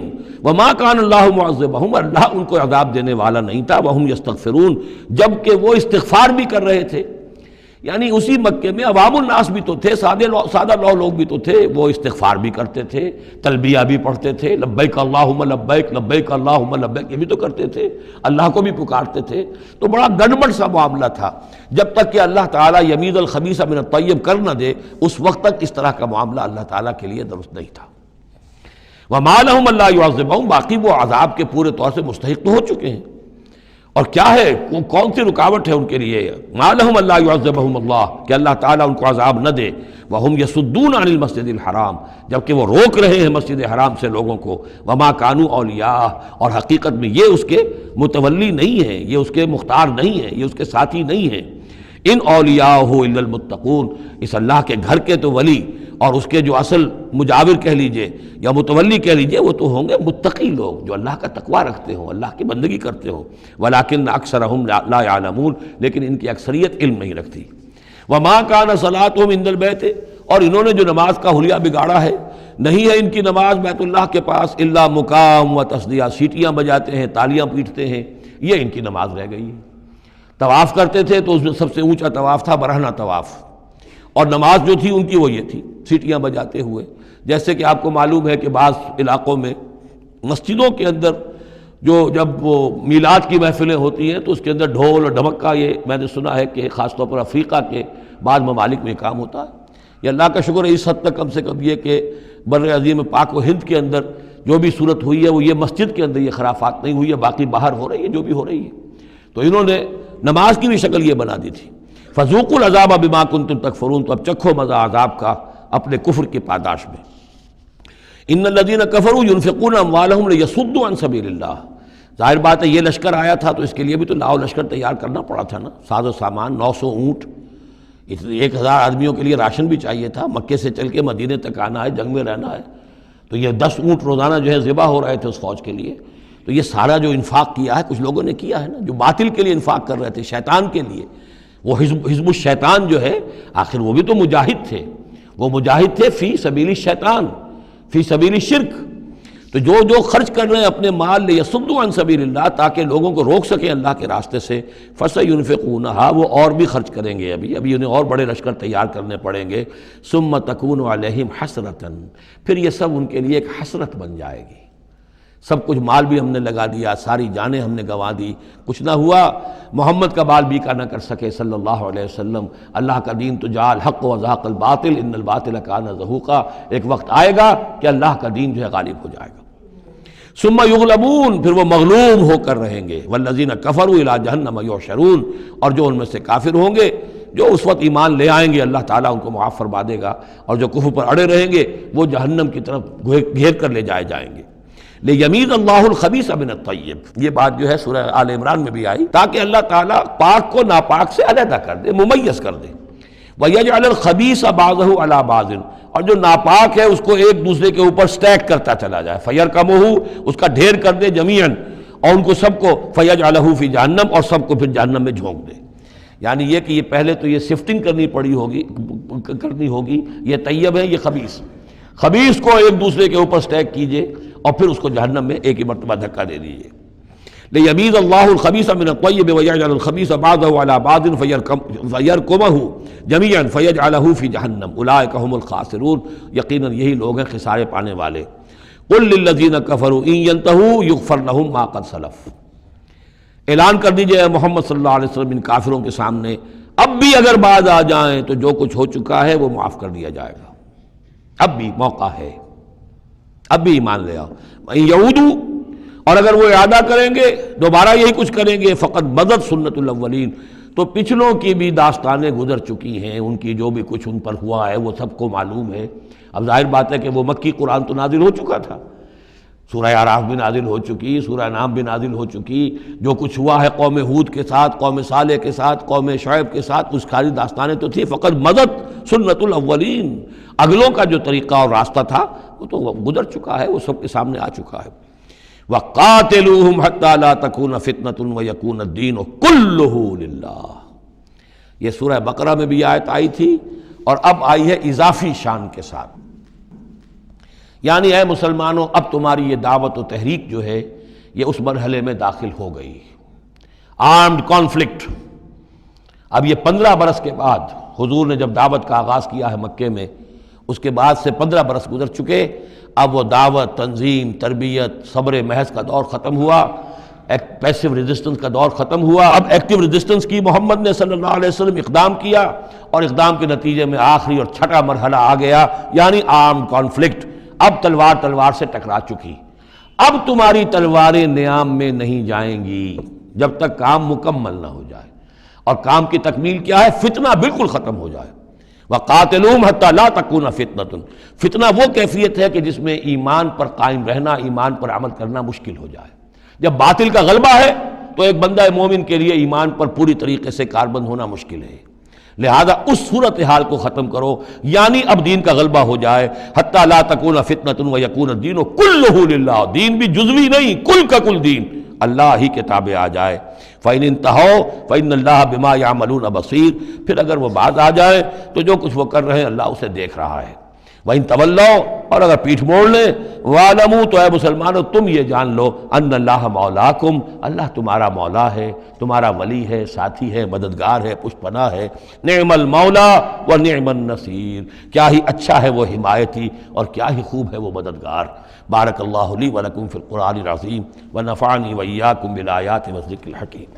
وَمَا كَانَ اللَّهُ مُعَذِّبَهُمْ، اللہ ان کو عذاب دینے والا نہیں تھا، وَهُمْ يَسْتَغْفِرُونَ، جبکہ وہ استغفار بھی کر رہے تھے۔ یعنی اسی مکے میں عوام الناس بھی تو تھے، سادہ لوگ بھی تو تھے، وہ استغفار بھی کرتے تھے، تلبیہ بھی پڑھتے تھے، لبیک اللہم لبیک لبیک اللہم لبیک، یہ بھی تو کرتے تھے، اللہ کو بھی پکارتے تھے۔ تو بڑا گڑبڑ سا معاملہ تھا، جب تک کہ اللہ تعالیٰ یمیز الخبیث من الطیب کر نہ دے اس وقت تک اس طرح کا معاملہ اللہ تعالیٰ کے لیے درست نہیں تھا۔ وَمَا لَهُمْ أَلَّا يُعَذِّبَهُمْ، باقی وہ عذاب کے پورے طور سے مستحق تو ہو چکے ہیں، اور کیا ہے، کون سی رکاوٹ ہے ان کے لیے؟ مَا لَهُمْ أَلَّا يُعَذِّبَهُمُ اللَّهُ، کہ اللہ تعالیٰ ان کو عذاب نہ دے، وَهُمْ يَصُدُّونَ عَنِ الْمَسْجِدِ الْحَرَامِ، جبکہ وہ روک رہے ہیں مسجد حرام سے لوگوں کو، وَمَا كَانُوا أَوْلِيَاءَهُ، اور حقیقت میں یہ اس کے متولی نہیں ہیں، یہ اس کے مختار نہیں ہیں، یہ اس کے ساتھی نہیں ہیں۔ ان اولیاءہ الا المتقون، اس اللہ کے گھر کے تو ولی اور اس کے جو اصل مجاور کہہ لیجئے یا متولی کہہ لیجئے، وہ تو ہوں گے متقی لوگ جو اللہ کا تقوی رکھتے ہوں، اللہ کی بندگی کرتے ہوں۔ ولیکن اکثرہم لا یعلمون، لیکن ان کی اکثریت علم نہیں رکھتی۔ وما کان صلاتہم عند البیت، اور انہوں نے جو نماز کا حلیہ بگاڑا ہے، نہیں ہے ان کی نماز بیت اللہ کے پاس الا مقام و تصدیہ، سیٹیاں بجاتے ہیں، تالیاں پیٹتے ہیں، یہ ان کی نماز رہ گئی ہے۔ طواف کرتے تھے تو اس میں سب سے اونچا طواف تھا برہنہ طواف، اور نماز جو تھی ان کی وہ یہ تھی، سیٹیاں بجاتے ہوئے۔ جیسے کہ آپ کو معلوم ہے کہ بعض علاقوں میں مسجدوں کے اندر جب وہ میلاد کی محفلیں ہوتی ہیں تو اس کے اندر ڈھول اور ڈھمکا، یہ میں نے سنا ہے کہ خاص طور پر افریقہ کے بعض ممالک میں کام ہوتا ہے۔ یہ اللہ کا شکر ہے اس حد تک کم سے کم یہ کہ بر عظیم پاک و ہند کے اندر جو بھی صورت ہوئی ہے وہ یہ مسجد کے اندر یہ خرافات نہیں ہوئی ہے، باقی باہر ہو رہی ہے جو بھی ہو رہی ہے۔ تو انہوں نے نماز کی بھی شکل یہ بنا دی تھی، فذوقوا العذاب بما کنتم تکفرون، تو اب چکھو مزہ عذاب کا اپنے کفر کی پاداش میں۔ ان الذین کفروا ينفقون اموالهم لیصدوا عن سبیل اللہ، ظاہر بات ہے یہ لشکر آیا تھا تو اس کے لیے بھی تو لاؤ لشکر تیار کرنا پڑا تھا نا، ساز و سامان، 900 اونٹ، 1000 آدمیوں کے لیے راشن بھی چاہیے تھا، مکے سے چل کے مدینے تک آنا ہے، جنگ میں رہنا ہے، تو یہ 10 اونٹ روزانہ جو ہے ذبح ہو رہے تھے اس فوج کے لیے۔ تو یہ سارا جو انفاق کیا ہے کچھ لوگوں نے کیا ہے نا، جو باطل کے لیے انفاق کر رہے تھے، شیطان کے لیے، وہ حزب الشیطان جو ہے، آخر وہ بھی تو مجاہد تھے، وہ مجاہد تھے فی سبیل الشیطان، فی سبیل الشرک۔ تو جو خرچ کر رہے ہیں اپنے مال لیصدوا عن سبیل اللہ، تاکہ لوگوں کو روک سکیں اللہ کے راستے سے، فسینفقونھا، وہ اور بھی خرچ کریں گے، ابھی انہیں اور بڑے لشکر تیار کرنے پڑیں گے، ثم تکون علیہم حسرۃ، پھر یہ سب ان کے لیے ایک حسرت بن جائے گی۔ سب کچھ مال بھی ہم نے لگا دیا، ساری جانیں ہم نے گنوا دی، کچھ نہ ہوا، محمد کا بال بیکا نہ کر سکے صلی اللہ علیہ وسلم۔ اللہ کا دین تو جاء الحق وزهق الباطل ان الباطل کان زہوقا، ایک وقت آئے گا کہ اللہ کا دین جو ہے غالب ہو جائے گا۔ ثم یغلبون، پھر وہ مغلوب ہو کر رہیں گے، والذین کفروا الی جہنم یحشرون، اور جو ان میں سے کافر ہوں گے، جو اس وقت ایمان لے آئیں گے اللہ تعالیٰ ان کو معاف فرما دے گا، اور جو کفر پر اڑے رہیں گے وہ جہنم کی طرف گھیر کر لے جائے جائیں گے۔ لیمیز اللہ الخبیث من الطیب، یہ بات جو ہے سورہ آل عمران میں بھی آئی، تاکہ اللہ تعالیٰ پاک کو ناپاک سے علیحدہ کر دے، ممیز کر دے۔ وَيَجْعَلَ الْخَبِيثَ بَعْضَهُ عَلَى بَعْضٍ، اور جو ناپاک ہے اس کو ایک دوسرے کے اوپر سٹیک کرتا چلا جائے، فَيَرْكَمُهُ، اس کا ڈھیر کر دے جمیعاً، اور ان کو سب کو فَيَجْعَلَهُ فِي جہنم، اور سب کو پھر جہنم میں جھونک دے۔ یعنی یہ کہ یہ پہلے تو یہ سفٹنگ کرنی ہوگی، یہ طیب ہے، یہ خبیث کو ایک دوسرے کے اوپر سٹیک کیجئے اور پھر اس کو جہنم میں ایک ہی مرتبہ دھکا دے دیجئے۔ لِيَمِيزَ اللَّهُ الْخَبِيثَ مِنَ الطَّيِّبِ وَيَجْعَلَ الْخَبِيثَ بَعْضَهُ عَلَى بَعْضٍ فَيَرْكُمَهُ جَمِيعًا فَيَجْعَلَهُ فِي جَهَنَّمَ أُولَٰئِكَ هُمُ الْخَاسِرُونَ، یقیناً یہی لوگ ہیں خسارے پانے والے۔ قُل لِّلَّذِينَ كَفَرُوا إِن يَنتَهُوا يُغْفَرْ لَهُم مَّا قَدْ سَلَفَ، اعلان کر دیجئے اے محمد صلی اللہ علیہ وسلم ان کافروں کے سامنے، اب بھی اگر باز آ جائیں تو جو کچھ ہو چکا ہے وہ معاف کر دیا جائے گا، اب بھی موقع ہے، اب بھی ایمان لے آؤ۔ وَإِن يَعُودُوا، اور اگر وہ ارادہ کریں گے دوبارہ یہی کچھ کریں گے، فقط بدت سنت الاولین، تو پچھلوں کی بھی داستانیں گزر چکی ہیں، ان کی جو بھی کچھ ان پر ہوا ہے وہ سب کو معلوم ہے۔ اب ظاہر بات ہے کہ وہ مکی قرآن تو نازل ہو چکا تھا، سورہ اعراف بھی نازل ہو چکی، سورہ انعام بھی نازل ہو چکی، جو کچھ ہوا ہے قوم ہود کے ساتھ، قوم صالح کے ساتھ، قوم شعیب کے ساتھ، اس ساری داستانیں تو تھی، فقط مدد سنت الاولین، اگلوں کا جو طریقہ اور راستہ تھا وہ تو گزر چکا ہے، وہ سب کے سامنے آ چکا ہے۔ وَقَاتِلُوهُمْ حَتَّى لَا تَكُونَ فِتْنَةٌ وَيَكُونَ الدِّينُ كُلُّهُ لِلَّهِ، یہ سورہ بقرہ میں بھی آیت آئی تھی اور اب آئی ہے اضافی شان کے ساتھ، یعنی اے مسلمانوں اب تمہاری یہ دعوت و تحریک جو ہے یہ اس مرحلے میں داخل ہو گئی، آرمڈ کانفلکٹ۔ اب یہ 15 برس کے بعد حضور نے جب دعوت کا آغاز کیا ہے مکے میں، اس کے بعد سے 15 برس گزر چکے، اب وہ دعوت، تنظیم، تربیت، صبر محض کا دور ختم ہوا، پیسو ریزسٹنس کا دور ختم ہوا، اب ایکٹیو ریزسٹنس کی محمد نے صلی اللہ علیہ وسلم اقدام کیا، اور اقدام کے نتیجے میں آخری اور چھٹا مرحلہ آ گیا، یعنی آرمڈ کانفلکٹ۔ اب تلوار سے ٹکرا چکی، اب تمہاری تلواریں نیام میں نہیں جائیں گی جب تک کام مکمل نہ ہو جائے، اور کام کی تکمیل کیا ہے؟ فتنہ بالکل ختم ہو جائے۔ وَقَاتِلُوهُمْ حَتَّى لَا تَكُونَ فِتْنَةٌ، فتنہ وہ کیفیت ہے کہ جس میں ایمان پر قائم رہنا، ایمان پر عمل کرنا مشکل ہو جائے۔ جب باطل کا غلبہ ہے تو ایک بندہ مومن کے لیے ایمان پر پوری طریقے سے کاربند ہونا مشکل ہے، لہذا اس صورتحال کو ختم کرو، یعنی اب دین کا غلبہ ہو جائے۔ حَتَّى لَا تَكُونَ فِتْنَةٌ وَيَكُونَ الدِّينُ كُلُّهُ لِلَّهِ، دین بھی جزوی نہیں، کل کا کل دین اللہ ہی کے تابع آ جائے۔ فَإِنِ انْتَهَوْا فَإِنَّ اللَّهَ بِمَا يَعْمَلُونَ بَصِيرٌ، پھر اگر وہ باز آ جائے تو جو کچھ وہ کر رہے ہیں اللہ اسے دیکھ رہا ہے۔ وَإِن تَوَلَّوْا، اور اگر پیٹھ موڑ لیں، وَاعْلَمُوا، تو اے مسلمانوں تم یہ جان لو، أَنَّ اللَّهَ مَوْلَاكُمْ، اللہ تمہارا مولا ہے، تمہارا ولی ہے، ساتھی ہے، مددگار ہے، پشت پناہ ہے۔ نعم المولا ونعم النصیر، کیا ہی اچھا ہے وہ حمایتی اور کیا ہی خوب ہے وہ مددگار۔ بارک اللہ لی ولکم فی القرآن العظیم ونفعنی وإیاکم بالآیات والذکر الحکیم۔